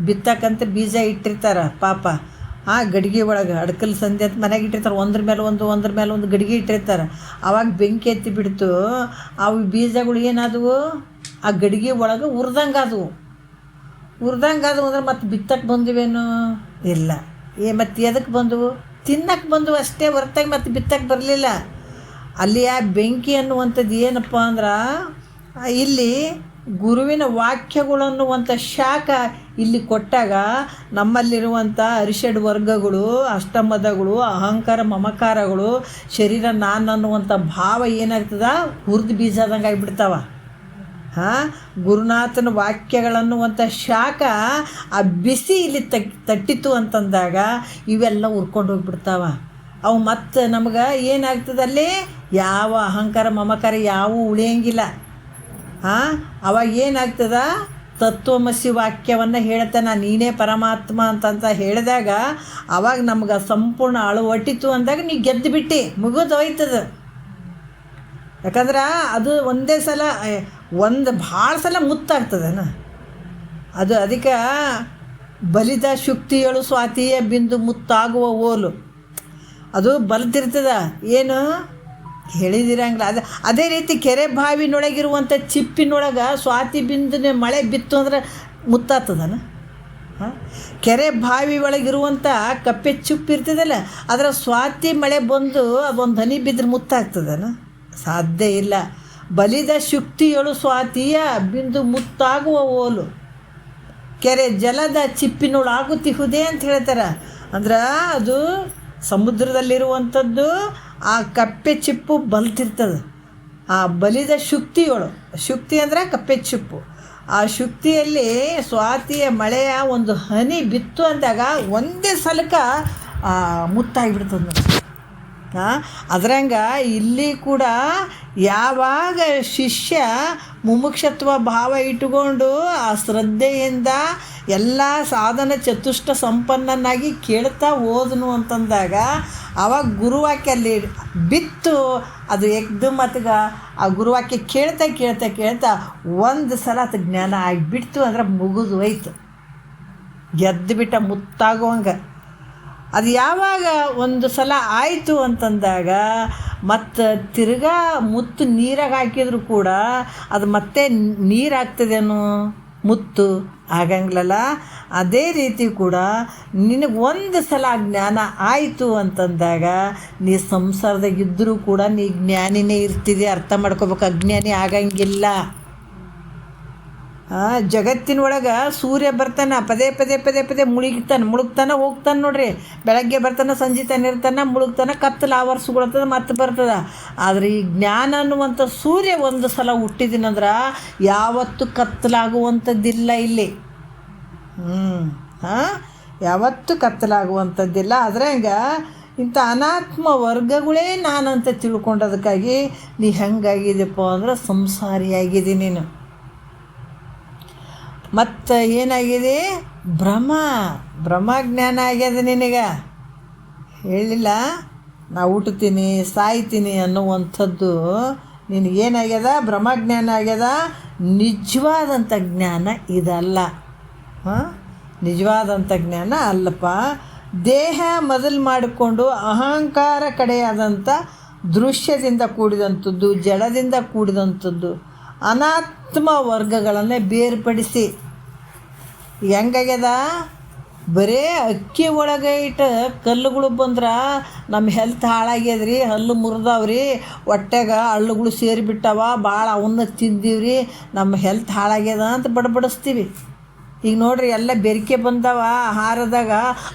Speaker 1: ಬಿತ್ತಕ್ಕಂತ ಬೀಜ ಇಟ್ಟಿರ್ತಾರೆ ಪಾಪ. ಆ ಗಡಿಗೆ ಒಳಗೆ ಅಡ್ಕಲ್ ಸಂಧಿ ಅಂತ ಮನೆಗೆ ಇಟ್ಟಿರ್ತಾರೆ, ಒಂದ್ರ ಮೇಲೆ ಒಂದು ಗಡಿಗೆ ಇಟ್ಟಿರ್ತಾರೆ. ಆವಾಗ ಬೆಂಕಿ ಎತ್ತಿ ಬಿಡ್ತು, ಅವು ಬೀಜಗಳು ಏನಾದವು ಆ ಗಡಿಗೆ ಒಳಗೆ ಉರ್ದಂಗೆ ಆದವು ಅಂದ್ರೆ ಮತ್ತೆ ಬಿತ್ತಕ್ಕೆ ಬಂದಿವೇನು ಇಲ್ಲ. ಮತ್ತು ಎದಕ್ಕೆ ಬಂದವು? ತಿನ್ನಕ್ಕೆ ಬಂದವು ಅಷ್ಟೇ ಹೊರತಾಗಿ ಮತ್ತೆ ಬಿತ್ತಕ್ಕೆ ಬರಲಿಲ್ಲ. ಅಲ್ಲಿ ಆ ಬೆಂಕಿ ಅನ್ನುವಂಥದ್ದು ಏನಪ್ಪ ಅಂದ್ರೆ ಇಲ್ಲಿ ಗುರುವಿನ ವಾಕ್ಯಗಳನ್ನುವಂಥ ಶಾಖ ಇಲ್ಲಿ ಕೊಟ್ಟಾಗ ನಮ್ಮಲ್ಲಿರುವಂಥ ಅರಿಷಡ್ ವರ್ಗಗಳು, ಅಷ್ಟಮದಗಳು, ಅಹಂಕಾರ ಮಮಕಾರಗಳು, ಶರೀರ ನಾನು ಅನ್ನುವಂಥ ಭಾವ ಏನಾಗ್ತದ ಹುರಿದು ಬೀಜದಂಗೆ ಆಗಿಬಿಡ್ತಾವ. ಗುರುನಾಥನ ವಾಕ್ಯಗಳನ್ನುವಂಥ ಶಾಖ ಆ ಬಿಸಿ ಇಲ್ಲಿ ತಟ್ಟಿತು ಅಂತಂದಾಗ ಇವೆಲ್ಲ ಉರ್ಕೊಂಡು ಹೋಗಿಬಿಡ್ತಾವ. ಅವು ಮತ್ತು ನಮ್ಗೆ ಏನಾಗ್ತದಲ್ಲಿ ಯಾವ ಅಹಂಕಾರ ಮಮಕಾರ ಯಾವೂ ಉಳಿಯಂಗಿಲ್ಲ. ಅವಾಗ ಏನಾಗ್ತದ, ತತ್ವಮಸಿ ವಾಕ್ಯವನ್ನು ಹೇಳ್ತಾನೆ, ನೀನೇ ಪರಮಾತ್ಮ ಅಂತಂತ ಹೇಳಿದಾಗ ಅವಾಗ ನಮ್ಗೆ ಸಂಪೂರ್ಣ ಅಳವಟ್ಟಿತು ಅಂದಾಗ ನೀ ಗೆದ್ದು ಬಿಟ್ಟು ಮುಗಿದು ಹೋಯ್ತದ. ಯಾಕಂದ್ರೆ ಅದು ಒಂದೇ ಸಲ ಭಾಳ ಸಲ ಮುತ್ತಾಗ್ತದೇನ ಅದು. ಅದಕ್ಕೆ ಬಲಿದ ಶುಕ್ತಿಯಳು ಸ್ವಾತಿಯ ಬಿಂದು ಮುತ್ತಾಗುವ ಓಲು ಅದು ಬಲ್ತಿರ್ತದ, ಏನು ಹೇಳಿದಿರಂಗಿಲ್ಲ. ಅದೇ ರೀತಿ ಕೆರೆ ಬಾವಿನೊಳಗಿರುವಂಥ ಚಿಪ್ಪಿನೊಳಗೆ ಸ್ವಾತಿ ಬಿಂದುನೆ ಮಳೆ ಬಿತ್ತು ಅಂದ್ರೆ ಮುತ್ತಾಗ್ತದನ. ಕೆರೆ ಬಾವಿ ಒಳಗಿರುವಂಥ ಕಪ್ಪೆ ಚಿಪ್ಪು ಇರ್ತದಲ್ಲ, ಅದರ ಸ್ವಾತಿ ಮಳೆ ಬಂದು ಅದೊಂದು ಹನಿ ಬಿದ್ದರೆ ಮುತ್ತಾಗ್ತದನ? ಸಾಧ್ಯ ಇಲ್ಲ. ಬಲಿದ ಶುಕ್ತಿಯಳು ಸ್ವಾತಿಯ ಬಿಂದು ಮುತ್ತಾಗುವ ಓಲು, ಕೆರೆ ಜಲದ ಚಿಪ್ಪಿನೊಳಾಗುತ್ತಿಹುದೇ ಅಂತ ಹೇಳ್ತಾರೆ. ಅಂದ್ರೆ ಅದು ಸಮುದ್ರದಲ್ಲಿರುವಂಥದ್ದು ಆ ಕಪ್ಪೆ ಚಿಪ್ಪು ಬಲ್ತಿರ್ತದೆ. ಆ ಬಲಿದ ಶುಕ್ತಿ ಅಂದ್ರೆ ಕಪ್ಪೆ ಚಿಪ್ಪು. ಆ ಶುಕ್ತಿಯಲ್ಲಿ ಸ್ವಾತಿಯ ಮಳೆಯ ಒಂದು ಹನಿ ಬಿತ್ತು ಅಂದಾಗ ಒಂದೇ ಸಲಕ್ಕೆ ಮುತ್ತಾಗಿಬಿಡ್ತದೆ ನೋಡಿ. ಅದ್ರಂಗೆ ಇಲ್ಲಿ ಕೂಡ ಯಾವಾಗ ಶಿಷ್ಯ ಮುಮುಕ್ಷತ್ವ ಭಾವ ಇಟ್ಟುಕೊಂಡು ಆ ಶ್ರದ್ಧೆಯಿಂದ ಎಲ್ಲ ಸಾಧನ ಚತುಷ್ಟ ಸಂಪನ್ನನಾಗಿ ಕೇಳ್ತಾ ಹೋದನು ಅಂತಂದಾಗ ಆವಾಗ ಗುರುವಾಕ್ಯ ಅಲ್ಲಿ ಬಿತ್ತು. ಅದು ಎಕ್ದಮತ್ಗ ಆ ಗುರುವಾಕ್ಯ ಕೇಳ್ತಾ ಒಂದು ಸಲ ಅದು ಜ್ಞಾನ ಆಗಿಬಿಡ್ತು ಅಂದ್ರೆ ಮುಗಿದು ಹೋಯ್ತು, ಗೆದ್ದು ಬಿಟ್ಟ ಮುತ್ತಾಗುವಂಗೆ. ಅದು ಯಾವಾಗ ಒಂದು ಸಲ ಆಯಿತು ಅಂತಂದಾಗ ಮತ್ತು ತಿರ್ಗಾ ಮುತ್ತು ನೀರಾಗ ಹಾಕಿದ್ರು ಕೂಡ ಅದು ಮತ್ತೆ ನೀರಾಗ್ತದೇನೋ, ಮುತ್ತು ಆಗಂಗಿಲ್ಲಲ್ಲ. ಅದೇ ರೀತಿ ಕೂಡ ನಿನಗೆ ಒಂದು ಸಲ ಜ್ಞಾನ ಆಯಿತು ಅಂತಂದಾಗ ನೀ ಸಂಸಾರದಾಗಿದ್ದರೂ ಕೂಡ ನೀ ಜ್ಞಾನಿನೇ ಇರ್ತಿದೆ, ಅರ್ಥ ಮಾಡ್ಕೋಬೇಕು. ಅಜ್ಞಾನಿ ಆಗಂಗಿಲ್ಲ. ಜಗತ್ತಿನೊಳಗೆ ಸೂರ್ಯ ಬರ್ತಾನೆ, ಪದೇ ಮುಳುಗ್ತಾನೆ ಹೋಗ್ತಾನೆ ನೋಡ್ರಿ. ಬೆಳಗ್ಗೆ ಬರ್ತಾನೆ, ಸಂಜೆ ತಾನೆ ಇರ್ತಾನೆ, ಮುಳುಗ್ತಾನೆ, ಕತ್ತಲು ಆವರಿಸ್ಕೊಳ್ತದೆ, ಮತ್ತೆ ಬರ್ತದೆ. ಆದರೆ ಈ ಜ್ಞಾನ ಅನ್ನುವಂಥ ಸೂರ್ಯ ಒಂದು ಸಲ ಹುಟ್ಟಿದಿನಂದ್ರೆ ಯಾವತ್ತೂ ಕತ್ತಲಾಗುವಂಥದ್ದಿಲ್ಲ ಇಲ್ಲಿ. ಯಾವತ್ತೂ ಕತ್ತಲಾಗುವಂಥದ್ದಿಲ್ಲ. ಅದ್ರಂಗ ಇಂಥ ಅನಾತ್ಮ ವರ್ಗಗಳೇ ನಾನಂತ ತಿಳ್ಕೊಂಡದಕ್ಕಾಗಿ ನೀ ಹೆಂಗಾಗಿದೆಪ್ಪ ಅಂದ್ರೆ ಸಂಸಾರಿಯಾಗಿದೆ ನೀನು. ಮತ್ತು ಏನಾಗಿದೆ, ಬ್ರಹ್ಮಜ್ಞಾನ ಆಗ್ಯದ ನಿನಗೆ. ಹೇಳಿಲ್ಲ ನಾ ಹುಟ್ಟುತ್ತೀನಿ ಸಾಯ್ತೀನಿ ಅನ್ನುವಂಥದ್ದು ನಿನಗೇನಾಗ್ಯದ, ಬ್ರಹ್ಮಜ್ಞಾನ ಆಗ್ಯದ. ನಿಜವಾದಂಥ ಜ್ಞಾನ ಇದಲ್ಲ. ನಿಜವಾದಂಥ ಜ್ಞಾನ ಅಲ್ಲಪ್ಪ. ದೇಹ ಮೊದಲು ಮಾಡಿಕೊಂಡು ಅಹಂಕಾರ ಕಡೆಯಾದಂಥ ದೃಶ್ಯದಿಂದ ಕೂಡಿದಂಥದ್ದು, ಜಡದಿಂದ ಕೂಡಿದಂಥದ್ದು ಅನಾತ್ಮ ವರ್ಗಗಳನ್ನೇ ಬೇರ್ಪಡಿಸಿ ಹೆಂಗಾಗ್ಯದ, ಬರೇ ಅಕ್ಕಿ ಒಳಗೆ ಇಟ್ಟು ಕಲ್ಲುಗಳು ಬಂದ್ರೆ ನಮ್ಮ ಹೆಲ್ತ್ ಹಾಳಾಗ್ಯದ್ರಿ, ಹಲ್ಲು ಮುರಿದವ್ರಿ, ಹೊಟ್ಟೆಗೆ ಹಳ್ಳುಗಳು ಸೇರಿಬಿಟ್ಟವ, ಭಾಳ ಅವನ್ನ ತಿಂದೀವ್ರಿ, ನಮ್ಮ ಹೆಲ್ತ್ ಹಾಳಾಗ್ಯದ ಅಂತ ಬಡಬಡಿಸ್ತೀವಿ. ಈಗ ನೋಡ್ರಿ ಎಲ್ಲ ಬೆರಿಕೆ ಬಂದವ ಆಹಾರದಾಗ,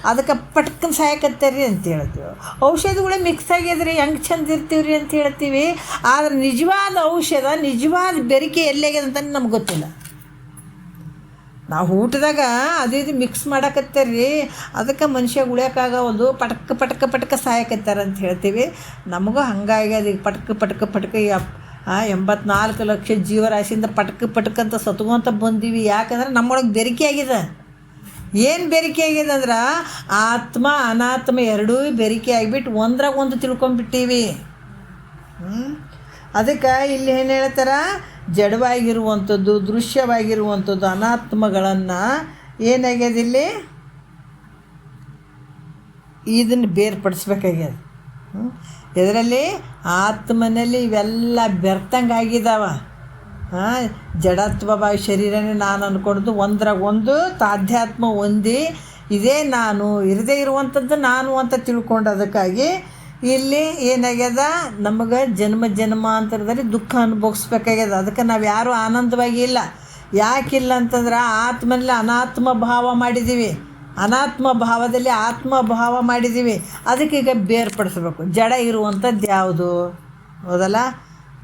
Speaker 1: ಅದಕ್ಕೆ ಪಟ್ಕನ್ ಸಾಯಕತ್ತಾರ್ರಿ ಅಂತ ಹೇಳ್ತೀವಿ. ಔಷಧಿಗಳೇ ಮಿಕ್ಸ್ ಆಗ್ಯದ್ರಿ, ಹೆಂಗೆ ಚಂದ ಇರ್ತೀವ್ರಿ ಅಂತ ಹೇಳ್ತೀವಿ. ಆದರೆ ನಿಜವಾದ ಔಷಧ, ನಿಜವಾದ ಬೆರಿಕೆ ಎಲ್ಲಾಗ್ಯದ ಅಂತ ನಮ್ಗೆ ಗೊತ್ತಿಲ್ಲ. ನಾವು ಊಟದಾಗ ಅದು ಇದು ಮಿಕ್ಸ್ ಮಾಡಕತ್ತಾರ್ರಿ, ಅದಕ್ಕೆ ಮನುಷ್ಯ ಉಳಿಯೋಕ್ಕಾಗವಲ್ದು, ಪಟಕ ಸಾಯಕತ್ತಾರ ಅಂತ ಹೇಳ್ತೀವಿ. ನಮಗೂ ಹಂಗಾಗ್ಯದ. ಈಗ ಪಟಕ 84 ಲಕ್ಷ ಜೀವರಾಶಿಯಿಂದ ಪಟಕ ಅಂತ ಸತ್ಕೊಂತ ಬಂದೀವಿ. ಯಾಕಂದ್ರೆ ನಮ್ಮೊಳಗೆ ಬೆರಿಕೆ ಆಗಿದೆ. ಏನು ಬೆರಿಕೆ ಆಗಿದೆ ಅಂದ್ರೆ ಆತ್ಮ ಅನಾತ್ಮ ಎರಡೂ ಬೆರಿಕೆ ಆಗಿಬಿಟ್ಟು ಒಂದ್ರಾಗ ಒಂದು ತಿಳ್ಕೊಂಬಿಟ್ಟೀವಿ. ಅದಕ್ಕೆ ಇಲ್ಲಿ ಏನು ಹೇಳ್ತಾರ, ಜಡವಾಗಿರುವಂಥದ್ದು, ದೃಶ್ಯವಾಗಿರುವಂಥದ್ದು ಅನಾತ್ಮಗಳನ್ನು ಏನಾಗ್ಯದ ಇಲ್ಲಿ ಇದನ್ನು ಬೇರ್ಪಡಿಸ್ಬೇಕಾಗ್ಯದ. ಇದರಲ್ಲಿ ಆತ್ಮನಲ್ಲಿ ಇವೆಲ್ಲ ಬೆರ್ತಂಗೆ ಆಗಿದ್ದಾವ. ಜಡತ್ವ ಶರೀರನೇ ನಾನು ಅಂದ್ಕೊಡೋದು, ಒಂದ್ರಾಗ ಒಂದು ತಾಧ್ಯಾತ್ಮ ಹೊಂದಿ ಇದೇ ನಾನು, ಇರದೇ ಇರುವಂಥದ್ದು ನಾನು ಅಂತ ತಿಳ್ಕೊಂಡು ಅದಕ್ಕಾಗಿ ಇಲ್ಲಿ ಏನಾಗ್ಯದ, ನಮಗೆ ಜನ್ಮಾಂತರದಲ್ಲಿ ದುಃಖ ಅನುಭವಿಸ್ಬೇಕಾಗ್ಯದ. ಅದಕ್ಕೆ ನಾವು ಯಾರೂ ಆನಂದವಾಗಿ ಇಲ್ಲ. ಯಾಕಿಲ್ಲ ಅಂತಂದ್ರೆ ಆತ್ಮನಲ್ಲಿ ಅನಾತ್ಮ ಭಾವ ಮಾಡಿದ್ದೀವಿ, ಅನಾತ್ಮ ಭಾವದಲ್ಲಿ ಆತ್ಮ ಭಾವ ಮಾಡಿದ್ದೀವಿ. ಅದಕ್ಕೀಗ ಬೇರ್ಪಡಿಸ್ಬೇಕು. ಜಡ ಇರುವಂಥದ್ದು ಯಾವುದು, ಹೌದಲ್ಲ?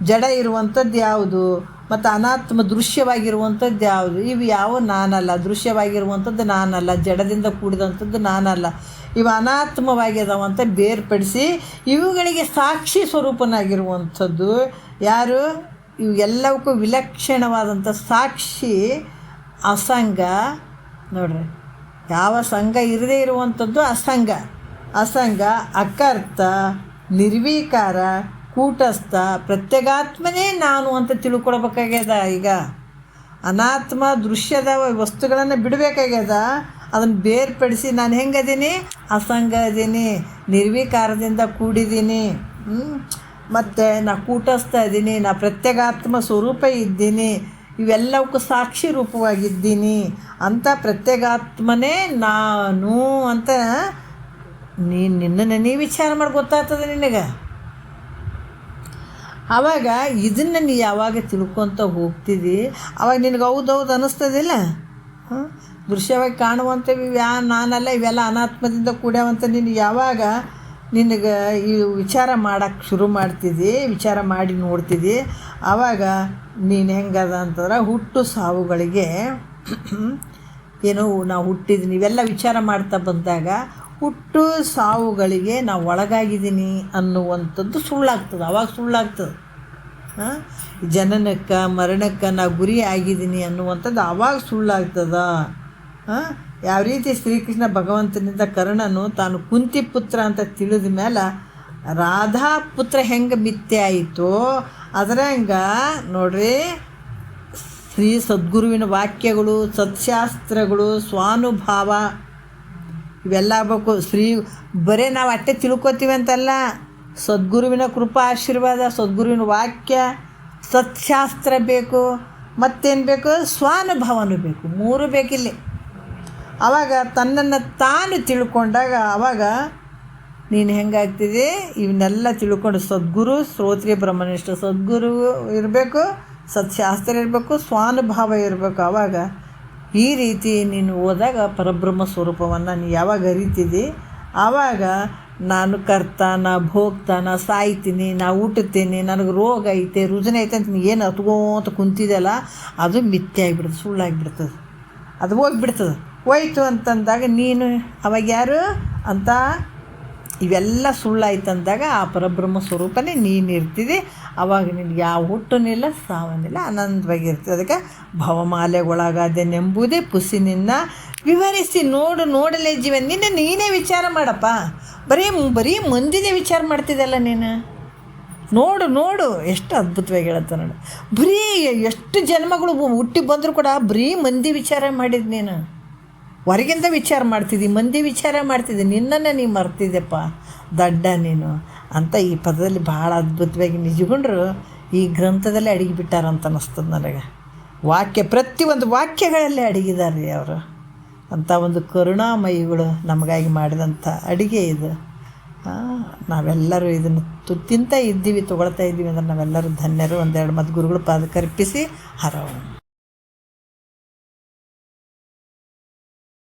Speaker 1: ಜಡ ಇರುವಂಥದ್ದು ಯಾವುದು ಮತ್ತು ಅನಾತ್ಮ ದೃಶ್ಯವಾಗಿರುವಂಥದ್ದು ಯಾವುದು? ಇವು ಯಾವ ನಾನಲ್ಲ. ದೃಶ್ಯವಾಗಿರುವಂಥದ್ದು ನಾನಲ್ಲ, ಜಡದಿಂದ ಕೂಡಿದಂಥದ್ದು ನಾನಲ್ಲ. ಇವು ಅನಾತ್ಮವಾಗಿದಾವಂತ ಬೇರ್ಪಡಿಸಿ ಇವುಗಳಿಗೆ ಸಾಕ್ಷಿ ಸ್ವರೂಪನಾಗಿರುವಂಥದ್ದು ಯಾರು? ಇವು ಎಲ್ಲವಕ್ಕೂ ವಿಲಕ್ಷಣವಾದಂಥ ಸಾಕ್ಷಿ ಅಸಂಗ. ನೋಡ್ರಿ, ಯಾವ ಸಂಘ ಇರದೇ ಇರುವಂಥದ್ದು ಅಸಂಗ, ಅಕರ್ತ, ನಿರ್ವಿಕಾರ, ಕೂಟಸ್ಥ, ಪ್ರತ್ಯೇಗಾತ್ಮನೇ ನಾನು ಅಂತ ತಿಳ್ಕೊಳ್ಬೇಕಾಗ್ಯದ. ಈಗ ಅನಾತ್ಮ ದೃಶ್ಯದ ವಸ್ತುಗಳನ್ನು ಬಿಡಬೇಕಾಗ್ಯದ. ಅದನ್ನು ಬೇರ್ಪಡಿಸಿ ನಾನು ಹೆಂಗದೀನಿ, ಅಸಂಗ ಅದೀನಿ, ನಿರ್ವಿಕಾರದಿಂದ ಕೂಡಿದ್ದೀನಿ, ಮತ್ತು ನಾ ಕೂಟಸ್ಥ ಇದ್ದೀನಿ, ನಾ ಪ್ರತ್ಯೇಗಾತ್ಮ ಸ್ವರೂಪ ಇದ್ದೀನಿ, ಇವೆಲ್ಲವಕ್ಕೂ ಸಾಕ್ಷಿ ರೂಪವಾಗಿದ್ದೀನಿ ಅಂತ ಪ್ರತ್ಯೇಗಾತ್ಮನೇ ನಾನು ಅಂತ ನಿನ್ನನ್ನು ವಿಚಾರ ಮಾಡಿ ಗೊತ್ತಾಗ್ತದೆ ನಿನಗೆ. ಆವಾಗ ಇದನ್ನು ನೀ ಯಾವಾಗ ತಿಳ್ಕೊತ ಹೋಗ್ತಿದ್ದಿ ಆವಾಗ ನಿನಗೆ ಹೌದೌದು ಅನ್ನಿಸ್ತದಿಲ್ಲ. ದೃಶ್ಯವಾಗಿ ಕಾಣುವಂಥವು ನಾನಲ್ಲ, ಇವೆಲ್ಲ ಅನಾತ್ಮದಿಂದ ಕೂಡ್ಯಾವಂತ ನೀನು ಯಾವಾಗ ನಿನಗೆ ಈ ವಿಚಾರ ಮಾಡೋಕ್ಕೆ ಶುರು ಮಾಡ್ತಿದ್ದಿ, ವಿಚಾರ ಮಾಡಿ ನೋಡ್ತಿದ್ದಿ, ಆವಾಗ ನೀನು ಹೆಂಗದ ಅಂತಂದ್ರೆ ಹುಟ್ಟು ಸಾವುಗಳಿಗೆ ಏನೋ ನಾವು ಹುಟ್ಟಿದ್ದೀನಿ ಇವೆಲ್ಲ ವಿಚಾರ ಮಾಡ್ತಾ ಬಂದಾಗ ಹುಟ್ಟು ಸಾವುಗಳಿಗೆ ನಾವು ಒಳಗಾಗಿದ್ದೀನಿ ಅನ್ನುವಂಥದ್ದು ಸುಳ್ಳಾಗ್ತದೆ. ಅವಾಗ ಸುಳ್ಳಾಗ್ತದೆ. ಜನನಕ್ಕೆ ಮರಣಕ್ಕೆ ನಾವು ಗುರಿ ಆಗಿದ್ದೀನಿ ಅನ್ನುವಂಥದ್ದು ಆವಾಗ ಸುಳ್ಳಾಗ್ತದ. ಯಾವ ರೀತಿ ಶ್ರೀಕೃಷ್ಣ ಭಗವಂತನಿಂದ ಕರ್ಣನು ತಾನು ಕುಂತಿ ಪುತ್ರ ಅಂತ ತಿಳಿದ ಮೇಲೆ ರಾಧಾ ಪುತ್ರ ಹೆಂಗೆ ಮಿಥ್ಯೆ ಆಯಿತೋ ಅದರಂಗ ನೋಡ್ರಿ, ಶ್ರೀ ಸದ್ಗುರುವಿನ ವಾಕ್ಯಗಳು, ಸತ್ಶಾಸ್ತ್ರಗಳು, ಸ್ವಾನುಭಾವ ಇವೆಲ್ಲ ಆಗಬೇಕು. ಬರೀ ನಾವು ಅಟ್ಟೆ ತಿಳ್ಕೊತೀವಿ ಅಂತಲ್ಲ, ಸದ್ಗುರುವಿನ ಕೃಪಾ ಆಶೀರ್ವಾದ, ಸದ್ಗುರುವಿನ ವಾಕ್ಯ, ಸತ್ಶಾಸ್ತ್ರ ಬೇಕು, ಮತ್ತೇನು ಬೇಕು, ಸ್ವಾನುಭವನೂ ಬೇಕು. ಮೂರು ಬೇಕಿಲ್ಲಿ. ಆವಾಗ ತನ್ನನ್ನು ತಾನು ತಿಳ್ಕೊಂಡಾಗ ಆವಾಗ ನೀನು ಹೆಂಗಾಗ್ತಿದೆ, ಇವನ್ನೆಲ್ಲ ತಿಳ್ಕೊಂಡು ಸದ್ಗುರು, ಶ್ರೋತ್ರಿಯ ಬ್ರಹ್ಮನಿಷ್ಠ ಸದ್ಗುರು ಇರಬೇಕು, ಸತ್ಶಾಸ್ತ್ರ ಇರಬೇಕು, ಸ್ವಾನುಭಾವ ಇರಬೇಕು. ಆವಾಗ ಈ ರೀತಿ ನೀನು ಹೋದಾಗ ಪರಬ್ರಹ್ಮ ಸ್ವರೂಪವನ್ನು ನೀನು ಯಾವಾಗ ಅರಿತಿದ್ದಿ ಆವಾಗ ನಾನು ಕರ್ತ, ನಾ ಭೋಗ್ತ, ನಾ ಸಾಯ್ತೀನಿ, ನಾ ಹುಟ್ಟುತ್ತೀನಿ, ನನಗೆ ರೋಗ ಐತೆ, ರುಜಿನ ಐತೆ ಅಂತ ಏನು ಹತ್ಕೋತ ಕುಂತಿದೆಯಲ್ಲ ಅದು ಮಿಥ್ಯೆ ಆಗಿಬಿಡ್ತದೆ, ಸುಳ್ಳಾಗಿಬಿಡ್ತದೆ. ಅದು ಹೋಗಿಬಿಡ್ತದೆ. ಹೋಯ್ತು ಅಂತಂದಾಗ ನೀನು ಅವಾಗ ಯಾರು ಅಂತ ಇವೆಲ್ಲ ಸುಳ್ಳಾಯ್ತು ಅಂದಾಗ ಆ ಪರಬ್ರಹ್ಮ ಸ್ವರೂಪನೇ ನೀನು ಇರ್ತಿದ್ದಿ. ಆವಾಗ ನಿನಗೆ ಯಾವ ಹುಟ್ಟುನಿಲ್ಲ, ಸಾವನ್ನಿಲ್ಲ, ಆನಂದವಾಗಿರ್ತೀವಿ. ಅದಕ್ಕೆ ಭವಮಾಲೆಗೊಳಗಾದೆನೆಂಬುದೇ ಪುಸಿನಿನ್ನ ವಿವರಿಸಿ ನೋಡಲೇ ಜೀವ. ನೀನೇ ವಿಚಾರ ಮಾಡಪ್ಪ. ಬರೀ ಮಂದಿದೇ ವಿಚಾರ ಮಾಡ್ತಿದ್ದಲ್ಲ ನೀನು. ನೋಡು ಎಷ್ಟು ಅದ್ಭುತವಾಗಿ ಹೇಳುತ್ತೆ ನೋಡು. ಬರೀ ಎಷ್ಟು ಜನ್ಮಗಳು ಹುಟ್ಟಿ ಬಂದರೂ ಕೂಡ ಬರೀ ಮಂದಿ ವಿಚಾರ ಮಾಡಿದ್ದು ನೀನು. ಹೊರಗಿಂದ ವಿಚಾರ ಮಾಡ್ತಿದ್ದಿ, ಮಂದಿ ವಿಚಾರ ಮಾಡ್ತಿದ್ದಿ, ನಿನ್ನನ್ನು ನೀ ಮರ್ತಿದ್ದೆಪ್ಪ, ದಡ್ಡ ನೀನು ಅಂತ ಈ ಪದದಲ್ಲಿ ಭಾಳ ಅದ್ಭುತವಾಗಿ ನಿಜಗೊಂಡ್ರು ಈ ಗ್ರಂಥದಲ್ಲೇ ಅಡಗಿಬಿಟ್ಟಾರಂತ ಅನ್ನಿಸ್ತದೆ ನನಗೆ. ಪ್ರತಿಯೊಂದು ವಾಕ್ಯಗಳಲ್ಲೇ ಅಡಗಿದ್ದಾರೆ ರೀ ಅವರು. ಅಂಥ ಒಂದು ಕರುಣಾಮಯಿಗಳು ನಮಗಾಗಿ ಮಾಡಿದಂಥ ಅಡುಗೆ ಇದು. ನಾವೆಲ್ಲರೂ ಇದನ್ನು ತಿಂತ ಇದ್ದೀವಿ, ತೊಗೊಳ್ತಾ ಇದ್ದೀವಿ ಅಂದ್ರೆ ನಾವೆಲ್ಲರೂ ಧನ್ಯರು. ಒಂದೆರಡು ಮತ್ತು ಗುರುಗಳು ಪಾದಕರ್ಪಿಸಿ ಹರವು.